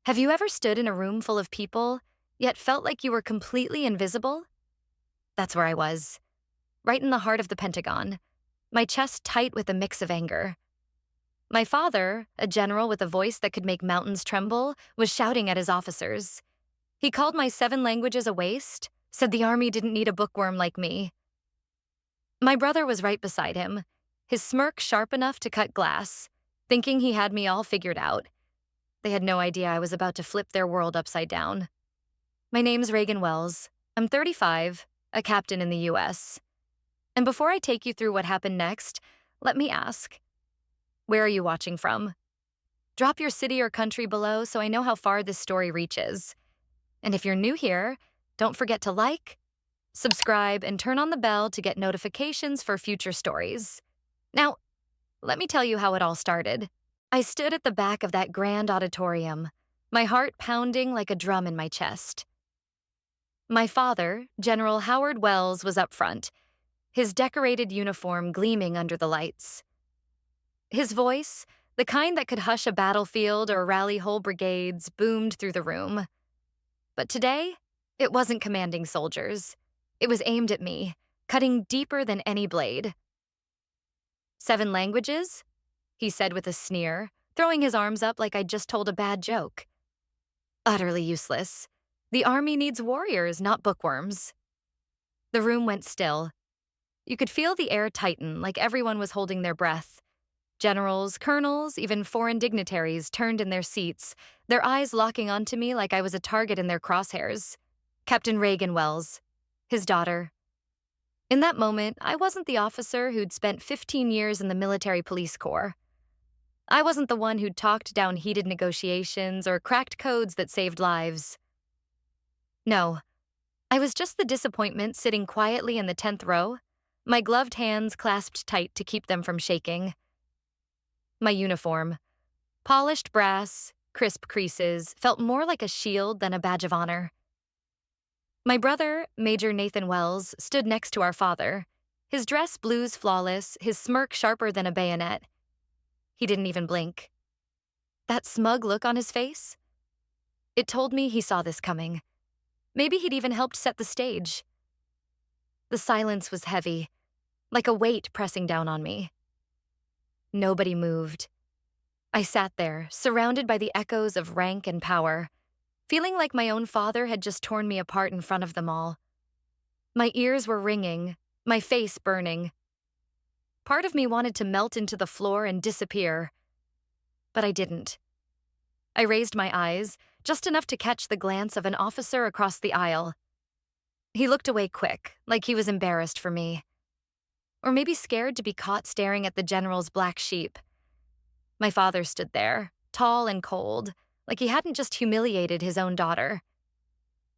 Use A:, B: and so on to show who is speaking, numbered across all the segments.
A: Have you ever stood in a room full of people, yet felt like you were completely invisible? That's where I was, right in the heart of the Pentagon, my chest tight with a mix of anger. My father, a general with a voice that could make mountains tremble, was shouting at his officers. He called my 7 languages a waste, said the army didn't need a bookworm like me. My brother was right beside him, his smirk sharp enough to cut glass, thinking he had me all figured out. They had no idea I was about to flip their world upside down. My name's Reagan Wells. I'm 35, a captain in the US. And before I take you through what happened next, let me ask, where are you watching from? Drop your city or country below so I know how far this story reaches. And if you're new here, don't forget to like, subscribe, and turn on the bell to get notifications for future stories. Now, let me tell you how it all started. I stood at the back of that grand auditorium, my heart pounding like a drum in my chest. My father, General Howard Wells, was up front, his decorated uniform gleaming under the lights. His voice, the kind that could hush a battlefield or rally whole brigades, boomed through the room. But today, it wasn't commanding soldiers. It was aimed at me, cutting deeper than any blade. 7 languages? He said with a sneer, throwing his arms up like I'd just told a bad joke. Utterly useless. The army needs warriors, not bookworms. The room went still. You could feel the air tighten, like everyone was holding their breath. Generals, colonels, even foreign dignitaries turned in their seats, their eyes locking onto me like I was a target in their crosshairs. Captain Reagan Wells, his daughter. In that moment, I wasn't the officer who'd spent 15 years in the military police corps. I wasn't the one who'd talked down heated negotiations or cracked codes that saved lives. No, I was just the disappointment sitting quietly in the 10th row, my gloved hands clasped tight to keep them from shaking. My uniform, polished brass, crisp creases, felt more like a shield than a badge of honor. My brother, Major Nathan Wells, stood next to our father, his dress blues flawless, his smirk sharper than a bayonet. He didn't even blink. That smug look on his face? It told me he saw this coming. Maybe he'd even helped set the stage. The silence was heavy, like a weight pressing down on me. Nobody moved. I sat there, surrounded by the echoes of rank and power, feeling like my own father had just torn me apart in front of them all. My ears were ringing, my face burning. Part of me wanted to melt into the floor and disappear, but I didn't. I raised my eyes, just enough to catch the glance of an officer across the aisle. He looked away quick, like he was embarrassed for me. Or maybe scared to be caught staring at the general's black sheep. My father stood there, tall and cold, like he hadn't just humiliated his own daughter.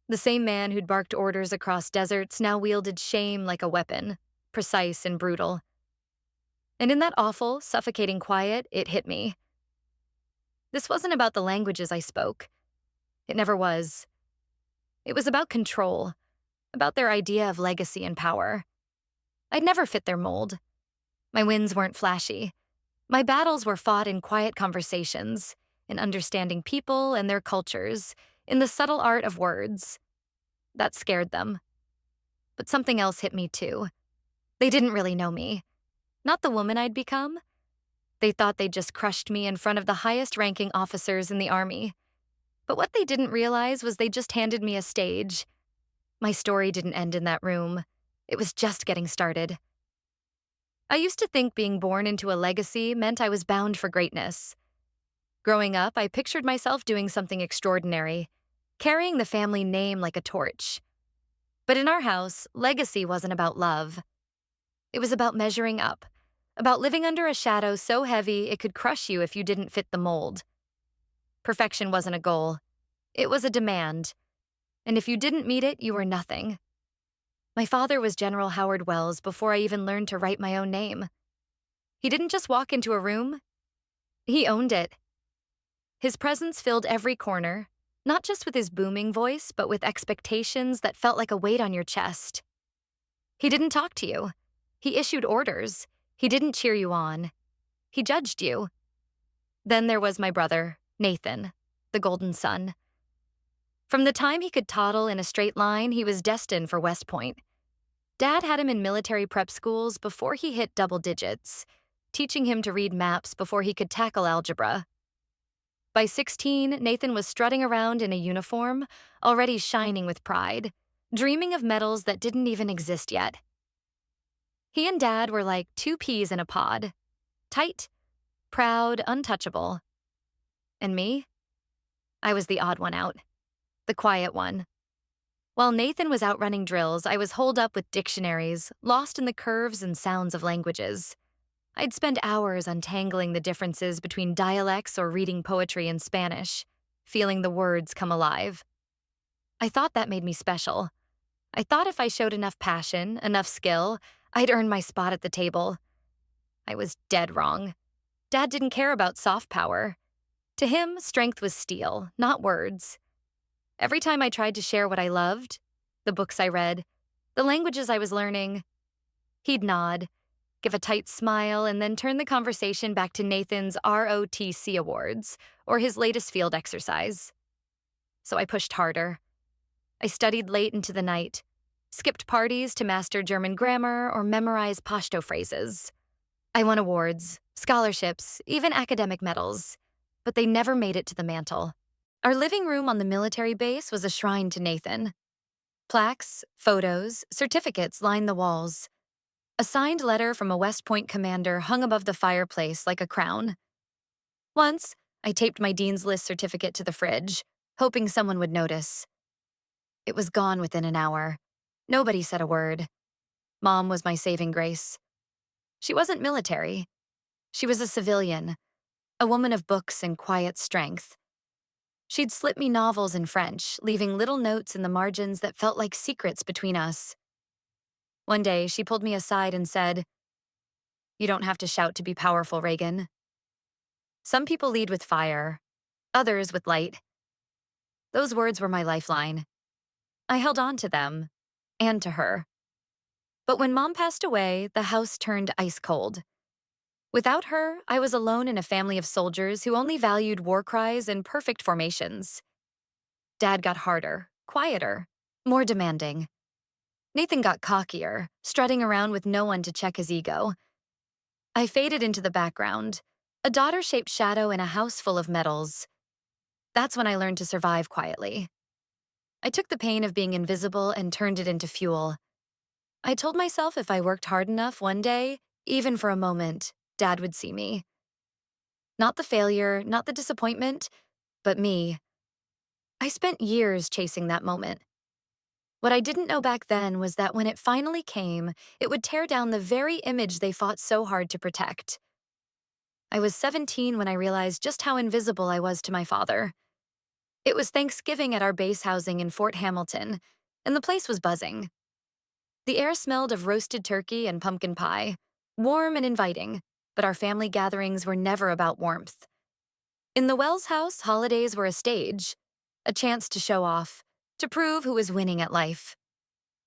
A: The same man who'd barked orders across deserts now wielded shame like a weapon, precise and brutal. And in that awful, suffocating quiet, it hit me. This wasn't about the languages I spoke. It never was. It was about control, about their idea of legacy and power. I'd never fit their mold. My wins weren't flashy. My battles were fought in quiet conversations, in understanding people and their cultures, in the subtle art of words. That scared them. But something else hit me too. They didn't really know me. Not the woman I'd become. They thought they'd just crushed me in front of the highest-ranking officers in the army. But what they didn't realize was they just handed me a stage. My story didn't end in that room. It was just getting started. I used to think being born into a legacy meant I was bound for greatness. Growing up, I pictured myself doing something extraordinary, carrying the family name like a torch. But in our house, legacy wasn't about love. It was about measuring up, about living under a shadow so heavy it could crush you if you didn't fit the mold. Perfection wasn't a goal. It was a demand. And if you didn't meet it, you were nothing. My father was General Howard Wells before I even learned to write my own name. He didn't just walk into a room. He owned it. His presence filled every corner, not just with his booming voice, but with expectations that felt like a weight on your chest. He didn't talk to you. He issued orders. He didn't cheer you on. He judged you. Then there was my brother, Nathan, the golden son. From the time he could toddle in a straight line, he was destined for West Point. Dad had him in military prep schools before he hit double digits, teaching him to read maps before he could tackle algebra. By 16, Nathan was strutting around in a uniform, already shining with pride, dreaming of medals that didn't even exist yet. He and Dad were like two peas in a pod, tight, proud, untouchable. And me? I was the odd one out, the quiet one. While Nathan was out running drills, I was holed up with dictionaries, lost in the curves and sounds of languages. I'd spend hours untangling the differences between dialects or reading poetry in Spanish, feeling the words come alive. I thought that made me special. I thought if I showed enough passion, enough skill, I'd earn my spot at the table. I was dead wrong. Dad didn't care about soft power. To him, strength was steel, not words. Every time I tried to share what I loved, the books I read, the languages I was learning, he'd nod, give a tight smile, and then turn the conversation back to Nathan's ROTC awards or his latest field exercise. So I pushed harder. I studied late into the night, skipped parties to master German grammar or memorize Pashto phrases. I won awards, scholarships, even academic medals, but they never made it to the mantle. Our living room on the military base was a shrine to Nathan. Plaques, photos, certificates lined the walls. A signed letter from a West Point commander hung above the fireplace like a crown. Once, I taped my Dean's List certificate to the fridge, hoping someone would notice. It was gone within an hour. Nobody said a word. Mom was my saving grace. She wasn't military. She was a civilian, a woman of books and quiet strength. She'd slip me novels in French, leaving little notes in the margins that felt like secrets between us. One day, she pulled me aside and said, "You don't have to shout to be powerful, Reagan. Some people lead with fire, others with light." Those words were my lifeline. I held on to them, and to her. But when Mom passed away, the house turned ice cold. Without her, I was alone in a family of soldiers who only valued war cries and perfect formations. Dad got harder, quieter, more demanding. Nathan got cockier, strutting around with no one to check his ego. I faded into the background, a daughter-shaped shadow in a house full of medals. That's when I learned to survive quietly. I took the pain of being invisible and turned it into fuel. I told myself if I worked hard enough one day, even for a moment, Dad would see me. Not the failure, not the disappointment, but me. I spent years chasing that moment. What I didn't know back then was that when it finally came, it would tear down the very image they fought so hard to protect. I was 17 when I realized just how invisible I was to my father. It was Thanksgiving at our base housing in Fort Hamilton, and the place was buzzing. The air smelled of roasted turkey and pumpkin pie, warm and inviting, but our family gatherings were never about warmth. In the Wells house, holidays were a stage, a chance to show off, to prove who was winning at life.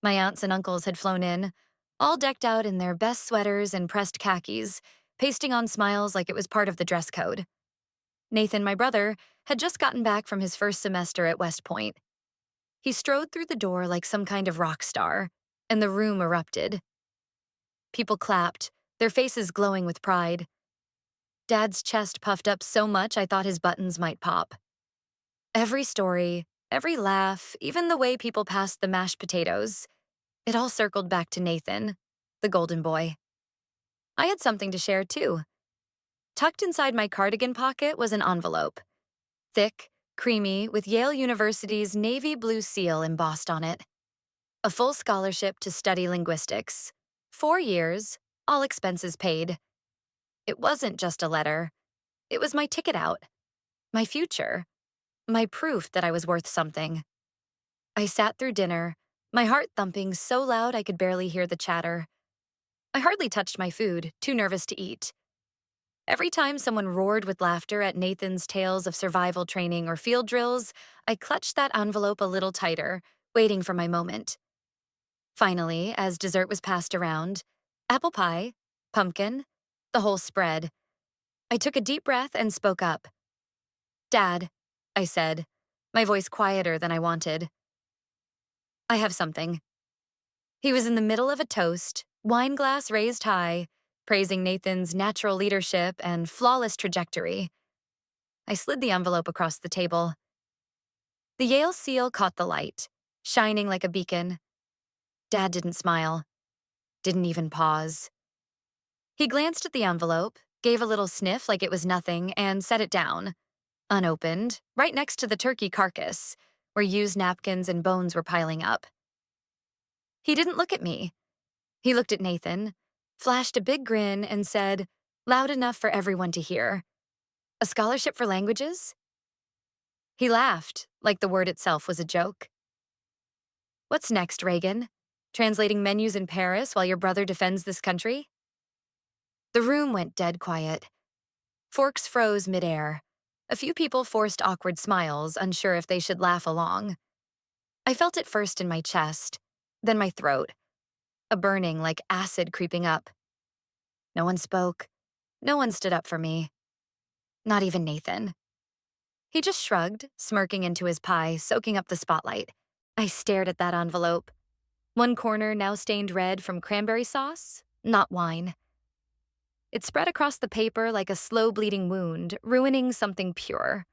A: My aunts and uncles had flown in, all decked out in their best sweaters and pressed khakis, pasting on smiles like it was part of the dress code. Nathan, my brother, had just gotten back from his first semester at West Point. He strode through the door like some kind of rock star, and the room erupted. People clapped, their faces glowing with pride. Dad's chest puffed up so much I thought his buttons might pop. Every story, every laugh, even the way people passed the mashed potatoes, it all circled back to Nathan, the golden boy. I had something to share too. Tucked inside my cardigan pocket was an envelope. Thick, creamy, with Yale University's navy blue seal embossed on it. A full scholarship to study linguistics. 4 years, all expenses paid. It wasn't just a letter. It was my ticket out. My future. My proof that I was worth something. I sat through dinner, my heart thumping so loud I could barely hear the chatter. I hardly touched my food, too nervous to eat. Every time someone roared with laughter at Nathan's tales of survival training or field drills, I clutched that envelope a little tighter, waiting for my moment. Finally, as dessert was passed around, apple pie, pumpkin, the whole spread, I took a deep breath and spoke up. "Dad, I said, my voice quieter than I wanted. I have something. He was in the middle of a toast, wine glass raised high, praising Nathan's natural leadership and flawless trajectory. I slid the envelope across the table. The Yale seal caught the light, shining like a beacon. Dad didn't smile, didn't even pause. He glanced at the envelope, gave a little sniff like it was nothing, and set it down, unopened, right next to the turkey carcass, where used napkins and bones were piling up. He didn't look at me. He looked at Nathan, flashed a big grin, and said, loud enough for everyone to hear, "A scholarship for languages?" He laughed, like the word itself was a joke. "What's next, Reagan? Translating menus in Paris while your brother defends this country?" The room went dead quiet. Forks froze midair. A few people forced awkward smiles, unsure if they should laugh along. I felt it first in my chest, then my throat, a burning like acid creeping up. No one spoke. No one stood up for me. Not even Nathan. He just shrugged, smirking into his pie, soaking up the spotlight. I stared at that envelope. One corner now stained red from cranberry sauce, not wine. It spread across the paper like a slow-bleeding wound, ruining something pure.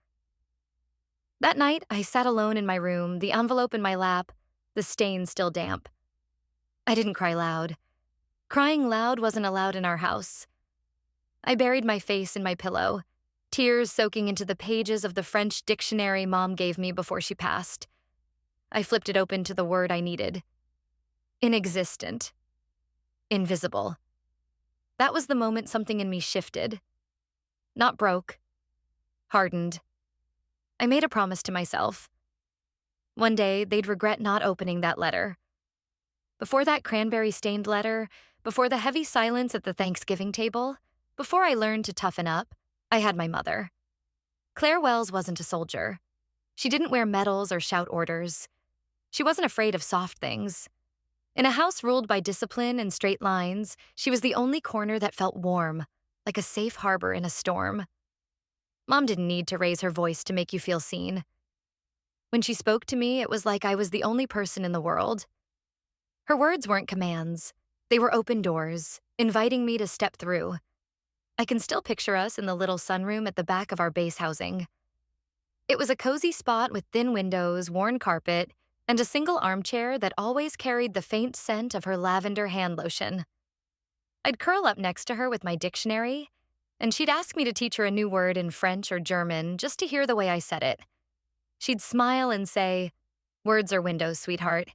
A: That night, I sat alone in my room, the envelope in my lap, the stain still damp. I didn't cry loud. Crying loud wasn't allowed in our house. I buried my face in my pillow, tears soaking into the pages of the French dictionary Mom gave me before she passed. I flipped it open to the word I needed. Inexistent. Invisible. That was the moment something in me shifted. Not broke. Hardened. I made a promise to myself. One day, they'd regret not opening that letter. Before that cranberry-stained letter, before the heavy silence at the Thanksgiving table, before I learned to toughen up, I had my mother. Claire Wells wasn't a soldier. She didn't wear medals or shout orders. She wasn't afraid of soft things. In a house ruled by discipline and straight lines, she was the only corner that felt warm, like a safe harbor in a storm. Mom didn't need to raise her voice to make you feel seen. When she spoke to me, it was like I was the only person in the world. Her words weren't commands. They were open doors, inviting me to step through. I can still picture us in the little sunroom at the back of our base housing. It was a cozy spot with thin windows, worn carpet, and a single armchair that always carried the faint scent of her lavender hand lotion. I'd curl up next to her with my dictionary, and she'd ask me to teach her a new word in French or German just to hear the way I said it. She'd smile and say, "Words are windows, sweetheart."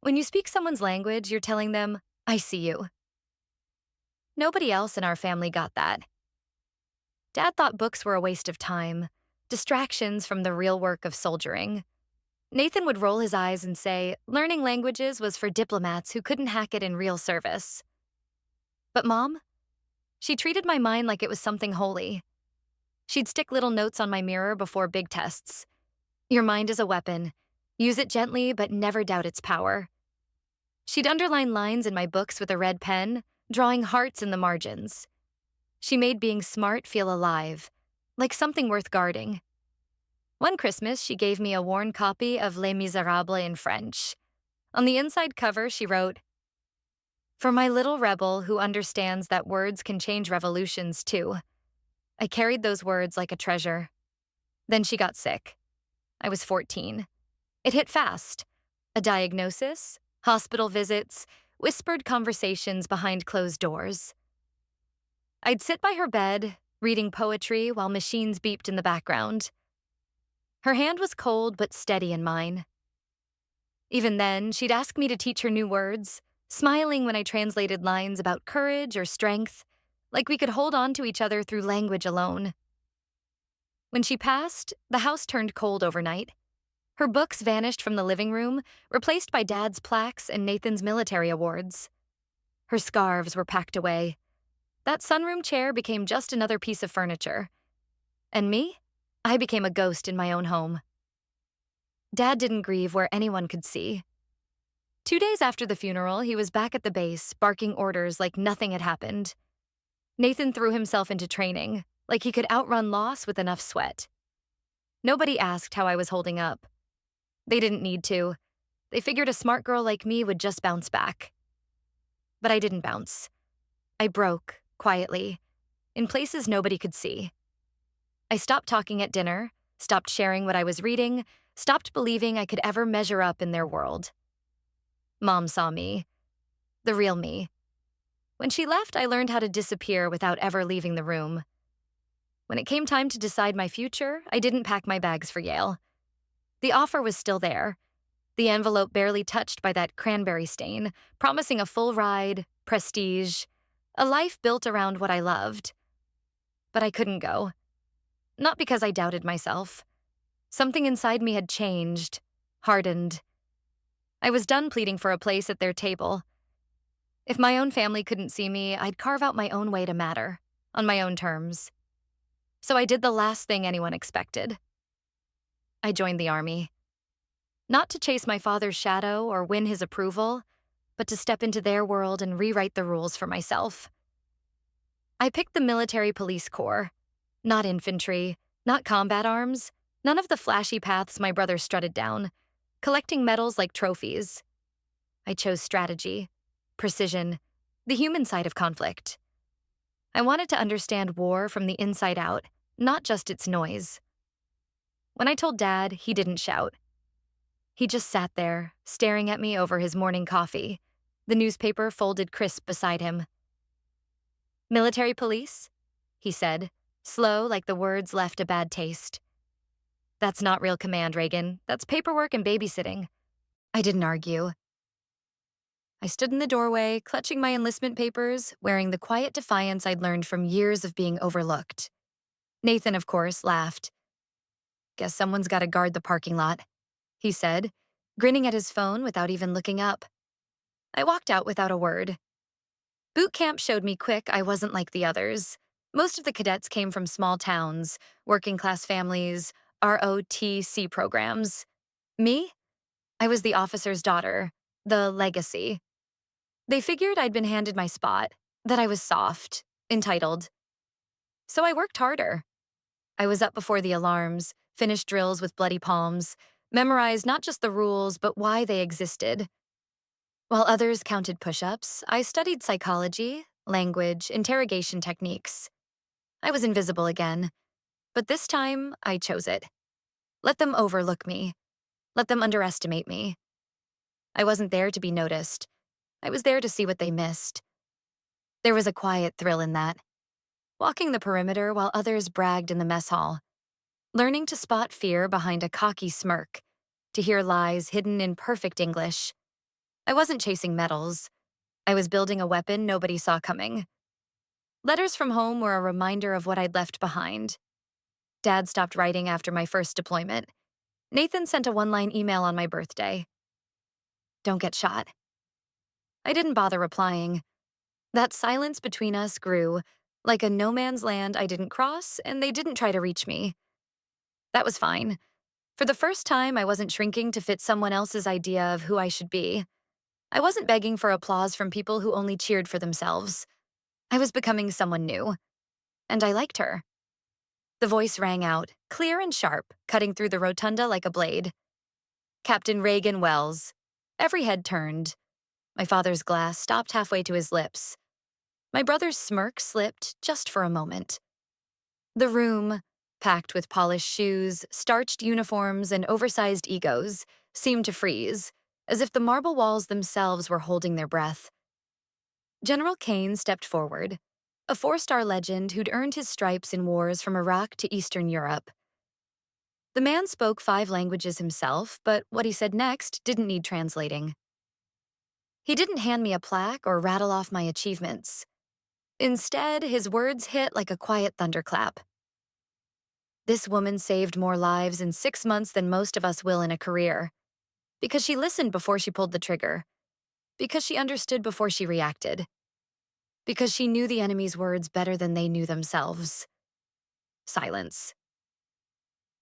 A: When you speak someone's language, you're telling them, "I see you." Nobody else in our family got that. Dad thought books were a waste of time, distractions from the real work of soldiering. Nathan would roll his eyes and say, learning languages was for diplomats who couldn't hack it in real service. But Mom? She treated my mind like it was something holy. She'd stick little notes on my mirror before big tests. Your mind is a weapon. Use it gently, but never doubt its power. She'd underline lines in my books with a red pen, drawing hearts in the margins. She made being smart feel alive, like something worth guarding. One Christmas, she gave me a worn copy of Les Misérables in French. On the inside cover, she wrote, "For my little rebel who understands that words can change revolutions too." I carried those words like a treasure. Then she got sick. I was 14. It hit fast. A diagnosis, hospital visits, whispered conversations behind closed doors. I'd sit by her bed, reading poetry while machines beeped in the background. Her hand was cold but steady in mine. Even then, she'd ask me to teach her new words, smiling when I translated lines about courage or strength, like we could hold on to each other through language alone. When she passed, the house turned cold overnight. Her books vanished from the living room, replaced by Dad's plaques and Nathan's military awards. Her scarves were packed away. That sunroom chair became just another piece of furniture. And me? I became a ghost in my own home. Dad didn't grieve where anyone could see. 2 days after the funeral, he was back at the base, barking orders like nothing had happened. Nathan threw himself into training, like he could outrun loss with enough sweat. Nobody asked how I was holding up. They didn't need to. They figured a smart girl like me would just bounce back. But I didn't bounce. I broke, quietly, in places nobody could see. I stopped talking at dinner, stopped sharing what I was reading, stopped believing I could ever measure up in their world. Mom saw me, the real me. When she left, I learned how to disappear without ever leaving the room. When it came time to decide my future, I didn't pack my bags for Yale. The offer was still there, the envelope barely touched by that cranberry stain, promising a full ride, prestige, a life built around what I loved. But I couldn't go. Not because I doubted myself. Something inside me had changed, hardened. I was done pleading for a place at their table. If my own family couldn't see me, I'd carve out my own way to matter, on my own terms. So I did the last thing anyone expected. I joined the Army. Not to chase my father's shadow or win his approval, but to step into their world and rewrite the rules for myself. I picked the military police corps. Not infantry, not combat arms, none of the flashy paths my brother strutted down, collecting medals like trophies. I chose strategy, precision, the human side of conflict. I wanted to understand war from the inside out, not just its noise. When I told Dad, he didn't shout. He just sat there, staring at me over his morning coffee, the newspaper folded crisp beside him. "Military police?" he said, slow like the words left a bad taste. "That's not real command, Reagan. That's paperwork and babysitting." I didn't argue. I stood in the doorway, clutching my enlistment papers, wearing the quiet defiance I'd learned from years of being overlooked. Nathan, of course, laughed. "Guess someone's got to guard the parking lot," he said, grinning at his phone without even looking up. I walked out without a word. Boot camp showed me quick I wasn't like the others. Most of the cadets came from small towns, working-class families, ROTC programs. Me? I was the officer's daughter, the legacy. They figured I'd been handed my spot, that I was soft, entitled. So I worked harder. I was up before the alarms, finished drills with bloody palms, memorized not just the rules, but why they existed. While others counted push-ups, I studied psychology, language, interrogation techniques. I was invisible again, but this time I chose it. Let them overlook me. Let them underestimate me. I wasn't there to be noticed. I was there to see what they missed. There was a quiet thrill in that. Walking the perimeter while others bragged in the mess hall. Learning to spot fear behind a cocky smirk. To hear lies hidden in perfect English. I wasn't chasing medals. I was building a weapon nobody saw coming. Letters from home were a reminder of what I'd left behind. Dad stopped writing after my first deployment. Nathan sent a one-line email on my birthday. "Don't get shot." I didn't bother replying. That silence between us grew, like a no man's land I didn't cross, and they didn't try to reach me. That was fine. For the first time, I wasn't shrinking to fit someone else's idea of who I should be. I wasn't begging for applause from people who only cheered for themselves. I was becoming someone new. And I liked her. The voice rang out, clear and sharp, cutting through the rotunda like a blade. "Captain Reagan Wells." Every head turned. My father's glass stopped halfway to his lips. My brother's smirk slipped just for a moment. The room, packed with polished shoes, starched uniforms, and oversized egos, seemed to freeze, as if the marble walls themselves were holding their breath. General Kane stepped forward, a four-star legend who'd earned his stripes in wars from Iraq to Eastern Europe. The man spoke 5 languages himself, but what he said next didn't need translating. He didn't hand me a plaque or rattle off my achievements. Instead, his words hit like a quiet thunderclap. "This woman saved more lives in 6 months than most of us will in a career. Because she listened before she pulled the trigger. Because she understood before she reacted. Because she knew the enemy's words better than they knew themselves." Silence.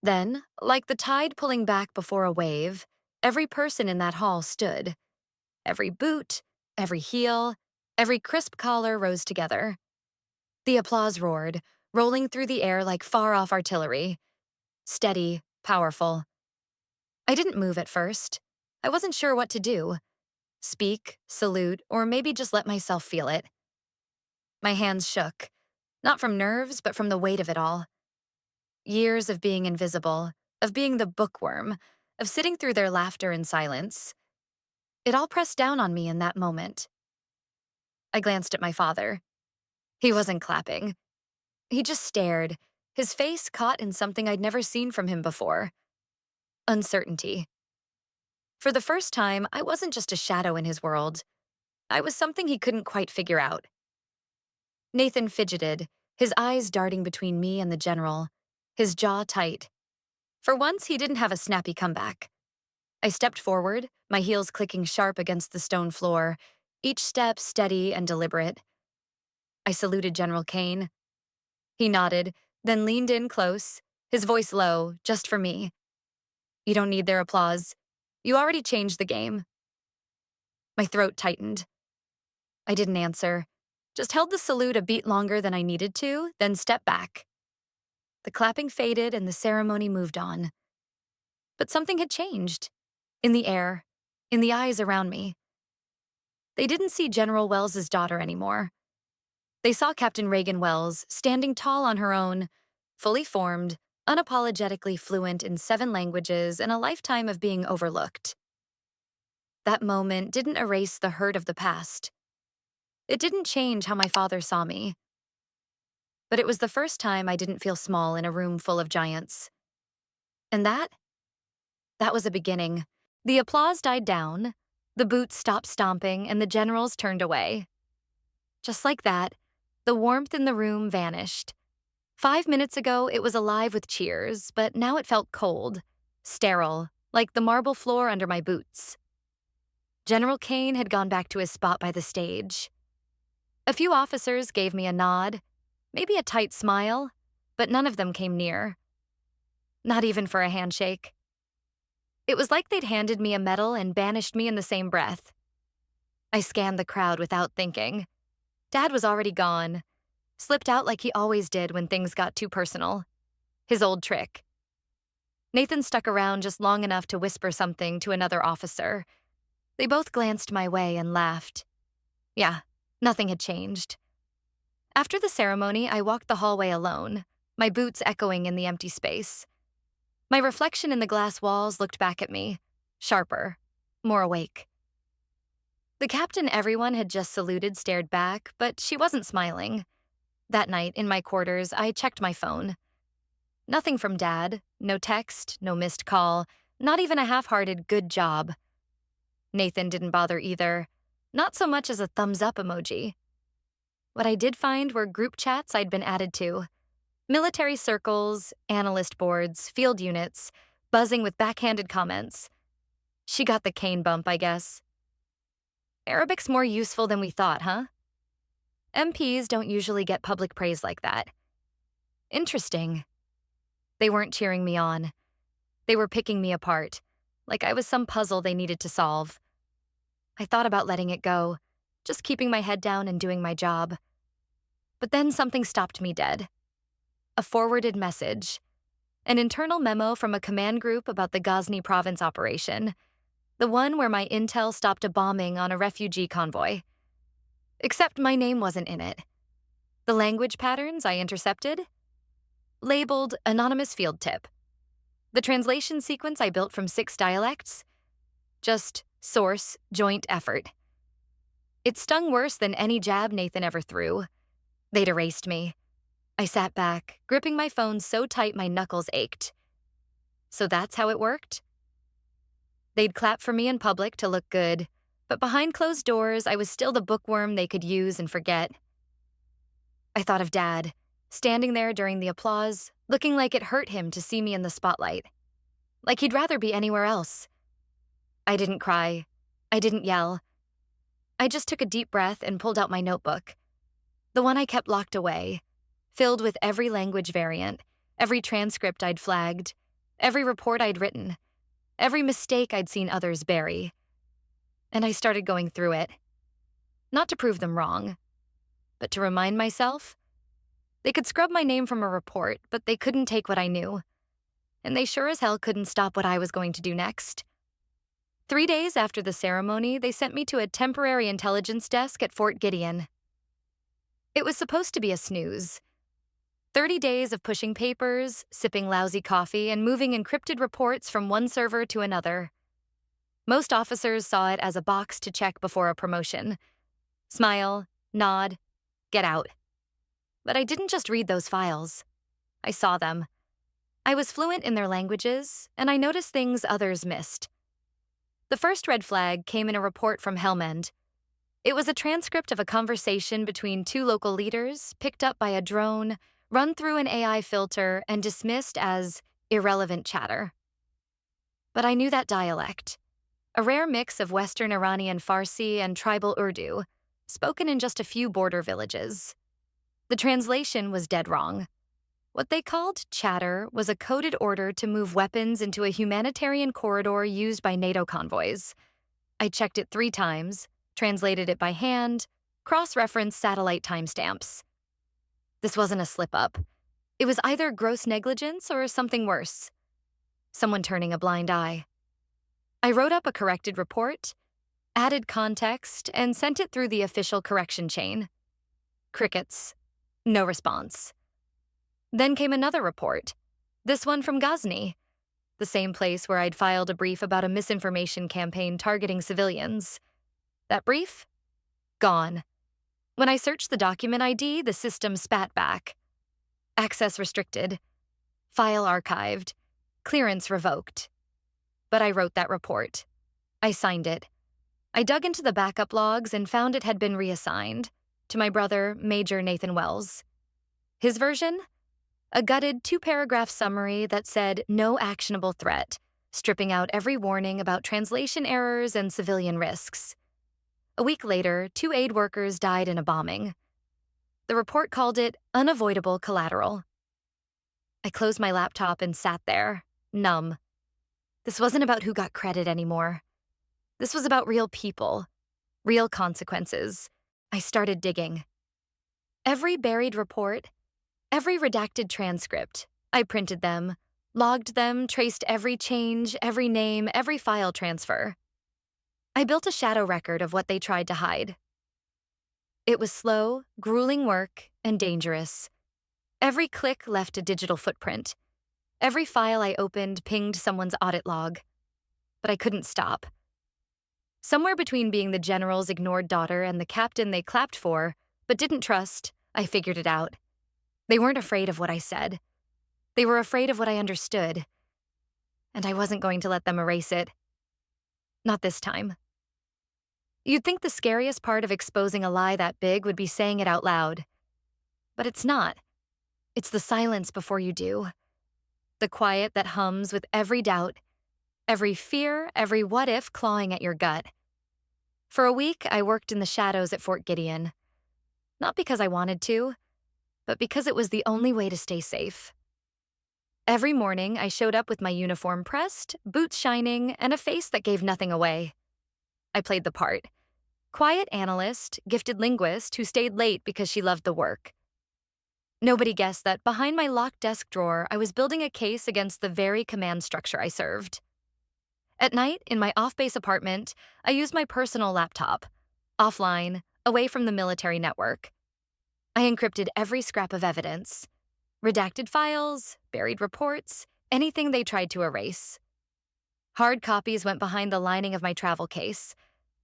A: Then, like the tide pulling back before a wave, every person in that hall stood. Every boot, every heel, every crisp collar rose together. The applause roared, rolling through the air like far-off artillery. steady, powerful. I didn't move at first. I wasn't sure what to do. Speak, salute, or maybe just let myself feel it. My hands shook, not from nerves, but from the weight of it all. Years of being invisible, of being the bookworm, of sitting through their laughter in silence. It all pressed down on me in that moment. I glanced at my father. He wasn't clapping. He just stared, his face caught in something I'd never seen from him before. Uncertainty. For the first time, I wasn't just a shadow in his world. I was something he couldn't quite figure out. Nathan fidgeted, his eyes darting between me and the general, his jaw tight. For once, he didn't have a snappy comeback. I stepped forward, my heels clicking sharp against the stone floor, each step steady and deliberate. I saluted General Kane. He nodded, then leaned in close, his voice low, just for me. You don't need their applause. You already changed the game. My throat tightened. I didn't answer, just held the salute a beat longer than I needed to, then stepped back. The clapping faded and the ceremony moved on. But something had changed. In the air, in the eyes around me. They didn't see General Wells's daughter anymore. They saw Captain Reagan Wells standing tall on her own, fully formed, unapologetically fluent in 7 languages and a lifetime of being overlooked. That moment didn't erase the hurt of the past. It didn't change how my father saw me. But it was the first time I didn't feel small in a room full of giants. And that was a beginning. The applause died down, the boots stopped stomping, and the generals turned away. Just like that, the warmth in the room vanished. 5 minutes ago, it was alive with cheers, but now it felt cold, sterile, like the marble floor under my boots. General Kane had gone back to his spot by the stage. A few officers gave me a nod, maybe a tight smile, but none of them came near. Not even for a handshake. It was like they'd handed me a medal and banished me in the same breath. I scanned the crowd without thinking. Dad was already gone, slipped out like he always did when things got too personal. His old trick. Nathan stuck around just long enough to whisper something to another officer. They both glanced my way and laughed. Yeah, nothing had changed. After the ceremony, I walked the hallway alone, my boots echoing in the empty space. My reflection in the glass walls looked back at me, sharper, more awake. The captain everyone had just saluted stared back, but she wasn't smiling. That night, in my quarters, I checked my phone. Nothing from Dad, no text, no missed call, not even a half-hearted good job. Nathan didn't bother either, not so much as a thumbs-up emoji. What I did find were group chats I'd been added to. Military circles, analyst boards, field units, buzzing with backhanded comments. She got the cane bump, I guess. Arabic's more useful than we thought, huh? MPs don't usually get public praise like that. Interesting. They weren't cheering me on. They were picking me apart, like I was some puzzle they needed to solve. I thought about letting it go, just keeping my head down and doing my job. But then something stopped me dead. A forwarded message. An internal memo from a command group about the Ghazni province operation. The one where my intel stopped a bombing on a refugee convoy. Except my name wasn't in it. The language patterns I intercepted? Labeled anonymous field tip. The translation sequence I built from 6 dialects? Just source, joint effort. It stung worse than any jab Nathan ever threw. They'd erased me. I sat back, gripping my phone so tight my knuckles ached. So that's how it worked? They'd clap for me in public to look good, but behind closed doors, I was still the bookworm they could use and forget. I thought of Dad, standing there during the applause, looking like it hurt him to see me in the spotlight. Like he'd rather be anywhere else. I didn't cry. I didn't yell. I just took a deep breath and pulled out my notebook. The one I kept locked away, filled with every language variant, every transcript I'd flagged, every report I'd written, every mistake I'd seen others bury. And I started going through it. Not to prove them wrong, but to remind myself. They could scrub my name from a report, but they couldn't take what I knew. and they sure as hell couldn't stop what I was going to do next. 3 days after the ceremony, they sent me to a temporary intelligence desk at Fort Gideon. It was supposed to be a snooze. 30 days of pushing papers, sipping lousy coffee, and moving encrypted reports from one server to another. Most officers saw it as a box to check before a promotion. Smile, nod, get out. But I didn't just read those files. I saw them. I was fluent in their languages, and I noticed things others missed. The first red flag came in a report from Helmand. It was a transcript of a conversation between two local leaders, picked up by a drone, run through an AI filter, and dismissed as irrelevant chatter. But I knew that dialect, a rare mix of Western Iranian Farsi and tribal Urdu, spoken in just a few border villages. The translation was dead wrong. What they called chatter was a coded order to move weapons into a humanitarian corridor used by NATO convoys. I checked it 3 times, translated it by hand, cross-referenced satellite timestamps. This wasn't a slip-up. It was either gross negligence or something worse. Someone turning a blind eye. I wrote up a corrected report, added context, and sent it through the official correction chain. Crickets. No response. Then came another report, this one from Ghazni, the same place where I'd filed a brief about a misinformation campaign targeting civilians. That brief? Gone. When I searched the document ID, the system spat back. Access restricted. File archived. Clearance revoked. But I wrote that report. I signed it. I dug into the backup logs and found it had been reassigned to my brother, Major Nathan Wells. His version? A gutted 2-paragraph summary that said no actionable threat, stripping out every warning about translation errors and civilian risks. A week later, 2 aid workers died in a bombing. The report called it unavoidable collateral. I closed my laptop and sat there, numb. This wasn't about who got credit anymore. This was about real people, real consequences. I started digging. Every buried report, every redacted transcript, I printed them, logged them, traced every change, every name, every file transfer. I built a shadow record of what they tried to hide. It was slow, grueling work, and dangerous. Every click left a digital footprint. Every file I opened pinged someone's audit log. But I couldn't stop. Somewhere between being the general's ignored daughter and the captain they clapped for, but didn't trust, I figured it out. They weren't afraid of what I said. They were afraid of what I understood. And I wasn't going to let them erase it. Not this time. You'd think the scariest part of exposing a lie that big would be saying it out loud. But it's not. It's the silence before you do. The quiet that hums with every doubt, every fear, every what-if clawing at your gut. For a week, I worked in the shadows at Fort Gideon. Not because I wanted to, but because it was the only way to stay safe. Every morning, I showed up with my uniform pressed, boots shining, and a face that gave nothing away. I played the part. Quiet analyst, gifted linguist who stayed late because she loved the work. Nobody guessed that behind my locked desk drawer, I was building a case against the very command structure I served. At night, in my off-base apartment, I used my personal laptop, offline, away from the military network. I encrypted every scrap of evidence, redacted files, buried reports, anything they tried to erase. Hard copies went behind the lining of my travel case.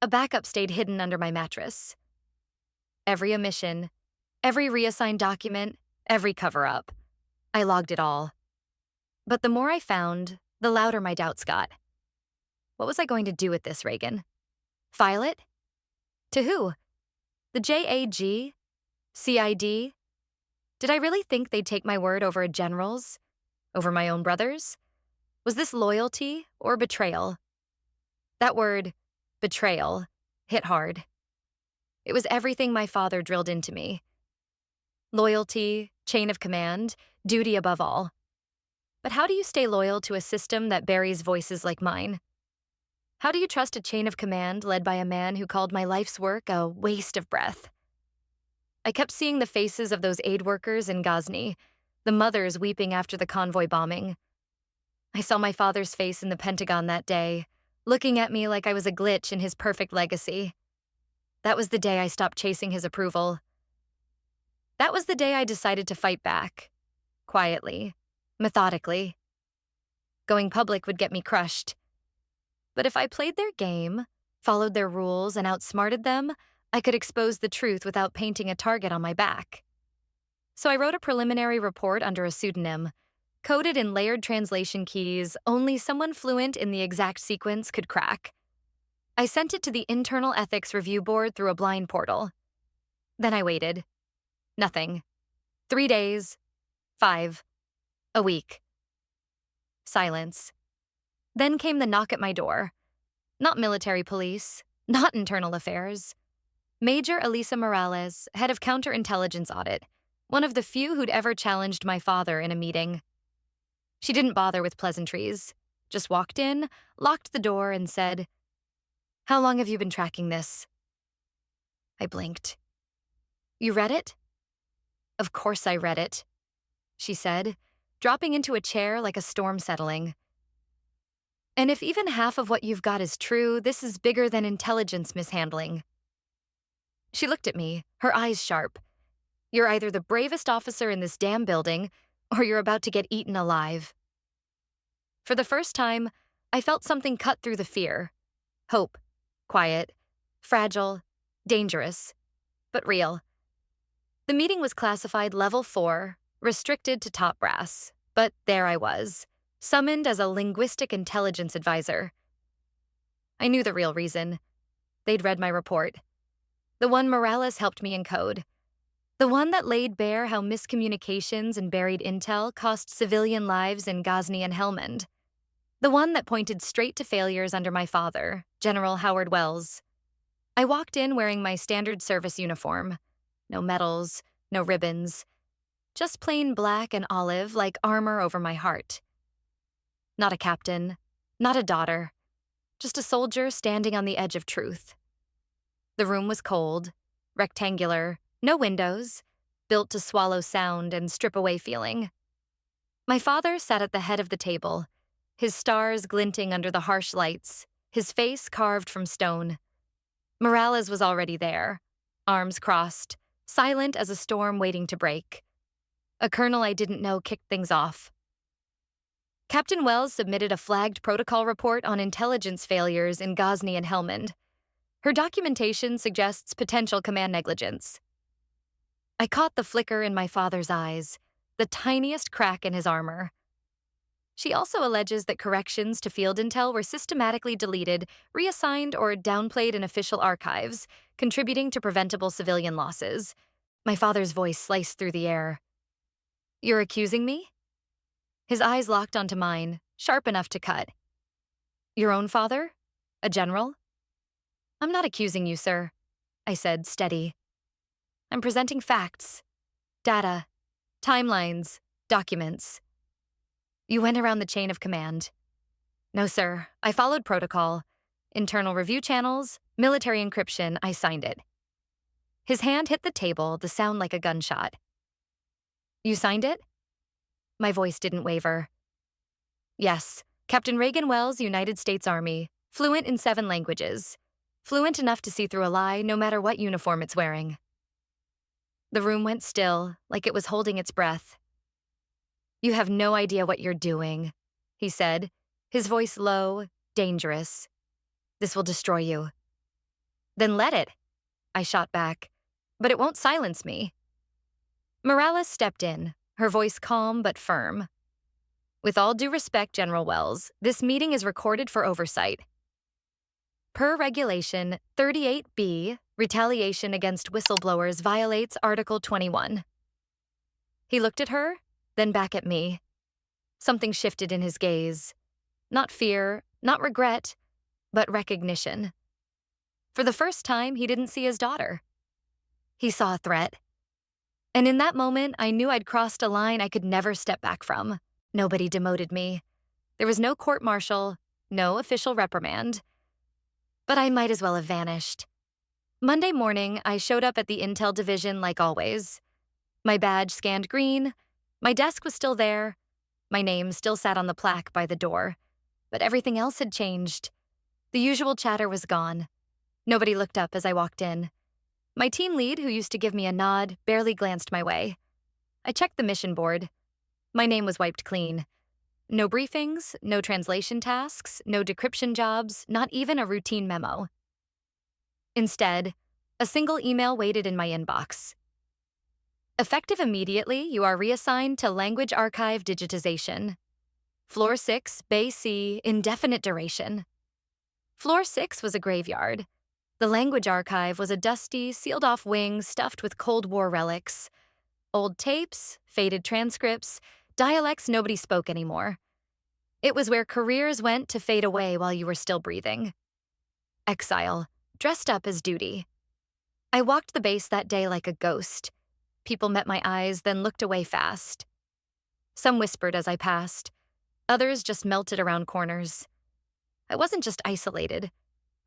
A: A backup stayed hidden under my mattress. Every omission, every reassigned document, every cover-up. I logged it all. But the more I found, the louder my doubts got. What was I going to do with this, Reagan? File it? To who? The JAG? CID? Did I really think they'd take my word over a general's? Over my own brother's? Was this loyalty or betrayal? That word, betrayal, hit hard. It was everything my father drilled into me. Loyalty, chain of command, duty above all. But how do you stay loyal to a system that buries voices like mine? How do you trust a chain of command led by a man who called my life's work a waste of breath? I kept seeing the faces of those aid workers in Ghazni, the mothers weeping after the convoy bombing. I saw my father's face in the Pentagon that day, looking at me like I was a glitch in his perfect legacy. That was the day I stopped chasing his approval. That was the day I decided to fight back. Quietly. Methodically. Going public would get me crushed. But if I played their game, followed their rules, and outsmarted them, I could expose the truth without painting a target on my back. So I wrote a preliminary report under a pseudonym, coded in layered translation keys only someone fluent in the exact sequence could crack. I sent it to the Internal Ethics Review Board through a blind portal. Then I waited. Nothing. 3 days. 5. A week. Silence. Then came the knock at my door. Not military police. Not internal affairs. Major Elisa Morales, head of counterintelligence audit, one of the few who'd ever challenged my father in a meeting. She didn't bother with pleasantries, just walked in, locked the door, and said, "How long have you been tracking this?" I blinked. "You read it?" "Of course I read it," she said, dropping into a chair like a storm settling. "And if even half of what you've got is true, this is bigger than intelligence mishandling." She looked at me, her eyes sharp. "You're either the bravest officer in this damn building, or you're about to get eaten alive." For the first time, I felt something cut through the fear. Hope. Quiet. Fragile. Dangerous. But real. The meeting was classified Level 4, restricted to top brass. But there I was, summoned as a linguistic intelligence advisor. I knew the real reason. They'd read my report. The one Morales helped me encode. The one that laid bare how miscommunications and buried intel cost civilian lives in Ghazni and Helmand. The one that pointed straight to failures under my father, General Howard Wells. I walked in wearing my standard service uniform. No medals, no ribbons. Just plain black and olive like armor over my heart. Not a captain, not a daughter. Just a soldier standing on the edge of truth. The room was cold, rectangular, no windows, built to swallow sound and strip away feeling. My father sat at the head of the table, his stars glinting under the harsh lights, his face carved from stone. Morales was already there, arms crossed, silent as a storm waiting to break. A colonel I didn't know kicked things off. Captain Wells submitted a flagged protocol report on intelligence failures in Ghazni and Helmand. Her documentation suggests potential command negligence. I caught the flicker in my father's eyes, the tiniest crack in his armor. She also alleges that corrections to field intel were systematically deleted, reassigned, or downplayed in official archives, contributing to preventable civilian losses. My father's voice sliced through the air. "You're accusing me?" His eyes locked onto mine, sharp enough to cut. "Your own father? A general?" "I'm not accusing you, sir," I said, steady. "I'm presenting facts, data, timelines, documents." "You went around the chain of command." "No, sir. I followed protocol. Internal review channels, military encryption, I signed it." His hand hit the table, the sound like a gunshot. "You signed it?" My voice didn't waver. "Yes. Captain Reagan Wells, United States Army, fluent in 7 languages. Fluent enough to see through a lie, no matter what uniform it's wearing." The room went still, like it was holding its breath. "You have no idea what you're doing," he said, his voice low, dangerous. "This will destroy you." "Then let it," I shot back. "But it won't silence me." Morales stepped in, her voice calm but firm. "With all due respect, General Wells, this meeting is recorded for oversight. Per Regulation 38B, retaliation against whistleblowers violates Article 21. He looked at her, then back at me. Something shifted in his gaze. Not fear, not regret, but recognition. For the first time, he didn't see his daughter. He saw a threat. And in that moment, I knew I'd crossed a line I could never step back from. Nobody demoted me. There was no court-martial, no official reprimand. But I might as well have vanished. Monday morning, I showed up at the Intel division like always. My badge scanned green, my desk was still there, My name still sat on the plaque by the door, but everything else had changed. The usual chatter was gone. Nobody looked up as I walked in. My team lead, who used to give me a nod, barely glanced my way. I checked the mission board. My name was wiped clean. No briefings, no translation tasks, no decryption jobs, not even a routine memo. Instead, a single email waited in my inbox. Effective immediately, you are reassigned to Language Archive Digitization. Floor 6, Bay C, indefinite duration. Floor 6 was a graveyard. The Language Archive was a dusty, sealed-off wing stuffed with Cold War relics. Old tapes, faded transcripts, dialects nobody spoke anymore. It was where careers went to fade away while you were still breathing. Exile, dressed up as duty. I walked the base that day like a ghost. People met my eyes, then looked away fast. Some whispered as I passed. Others just melted around corners. I wasn't just isolated.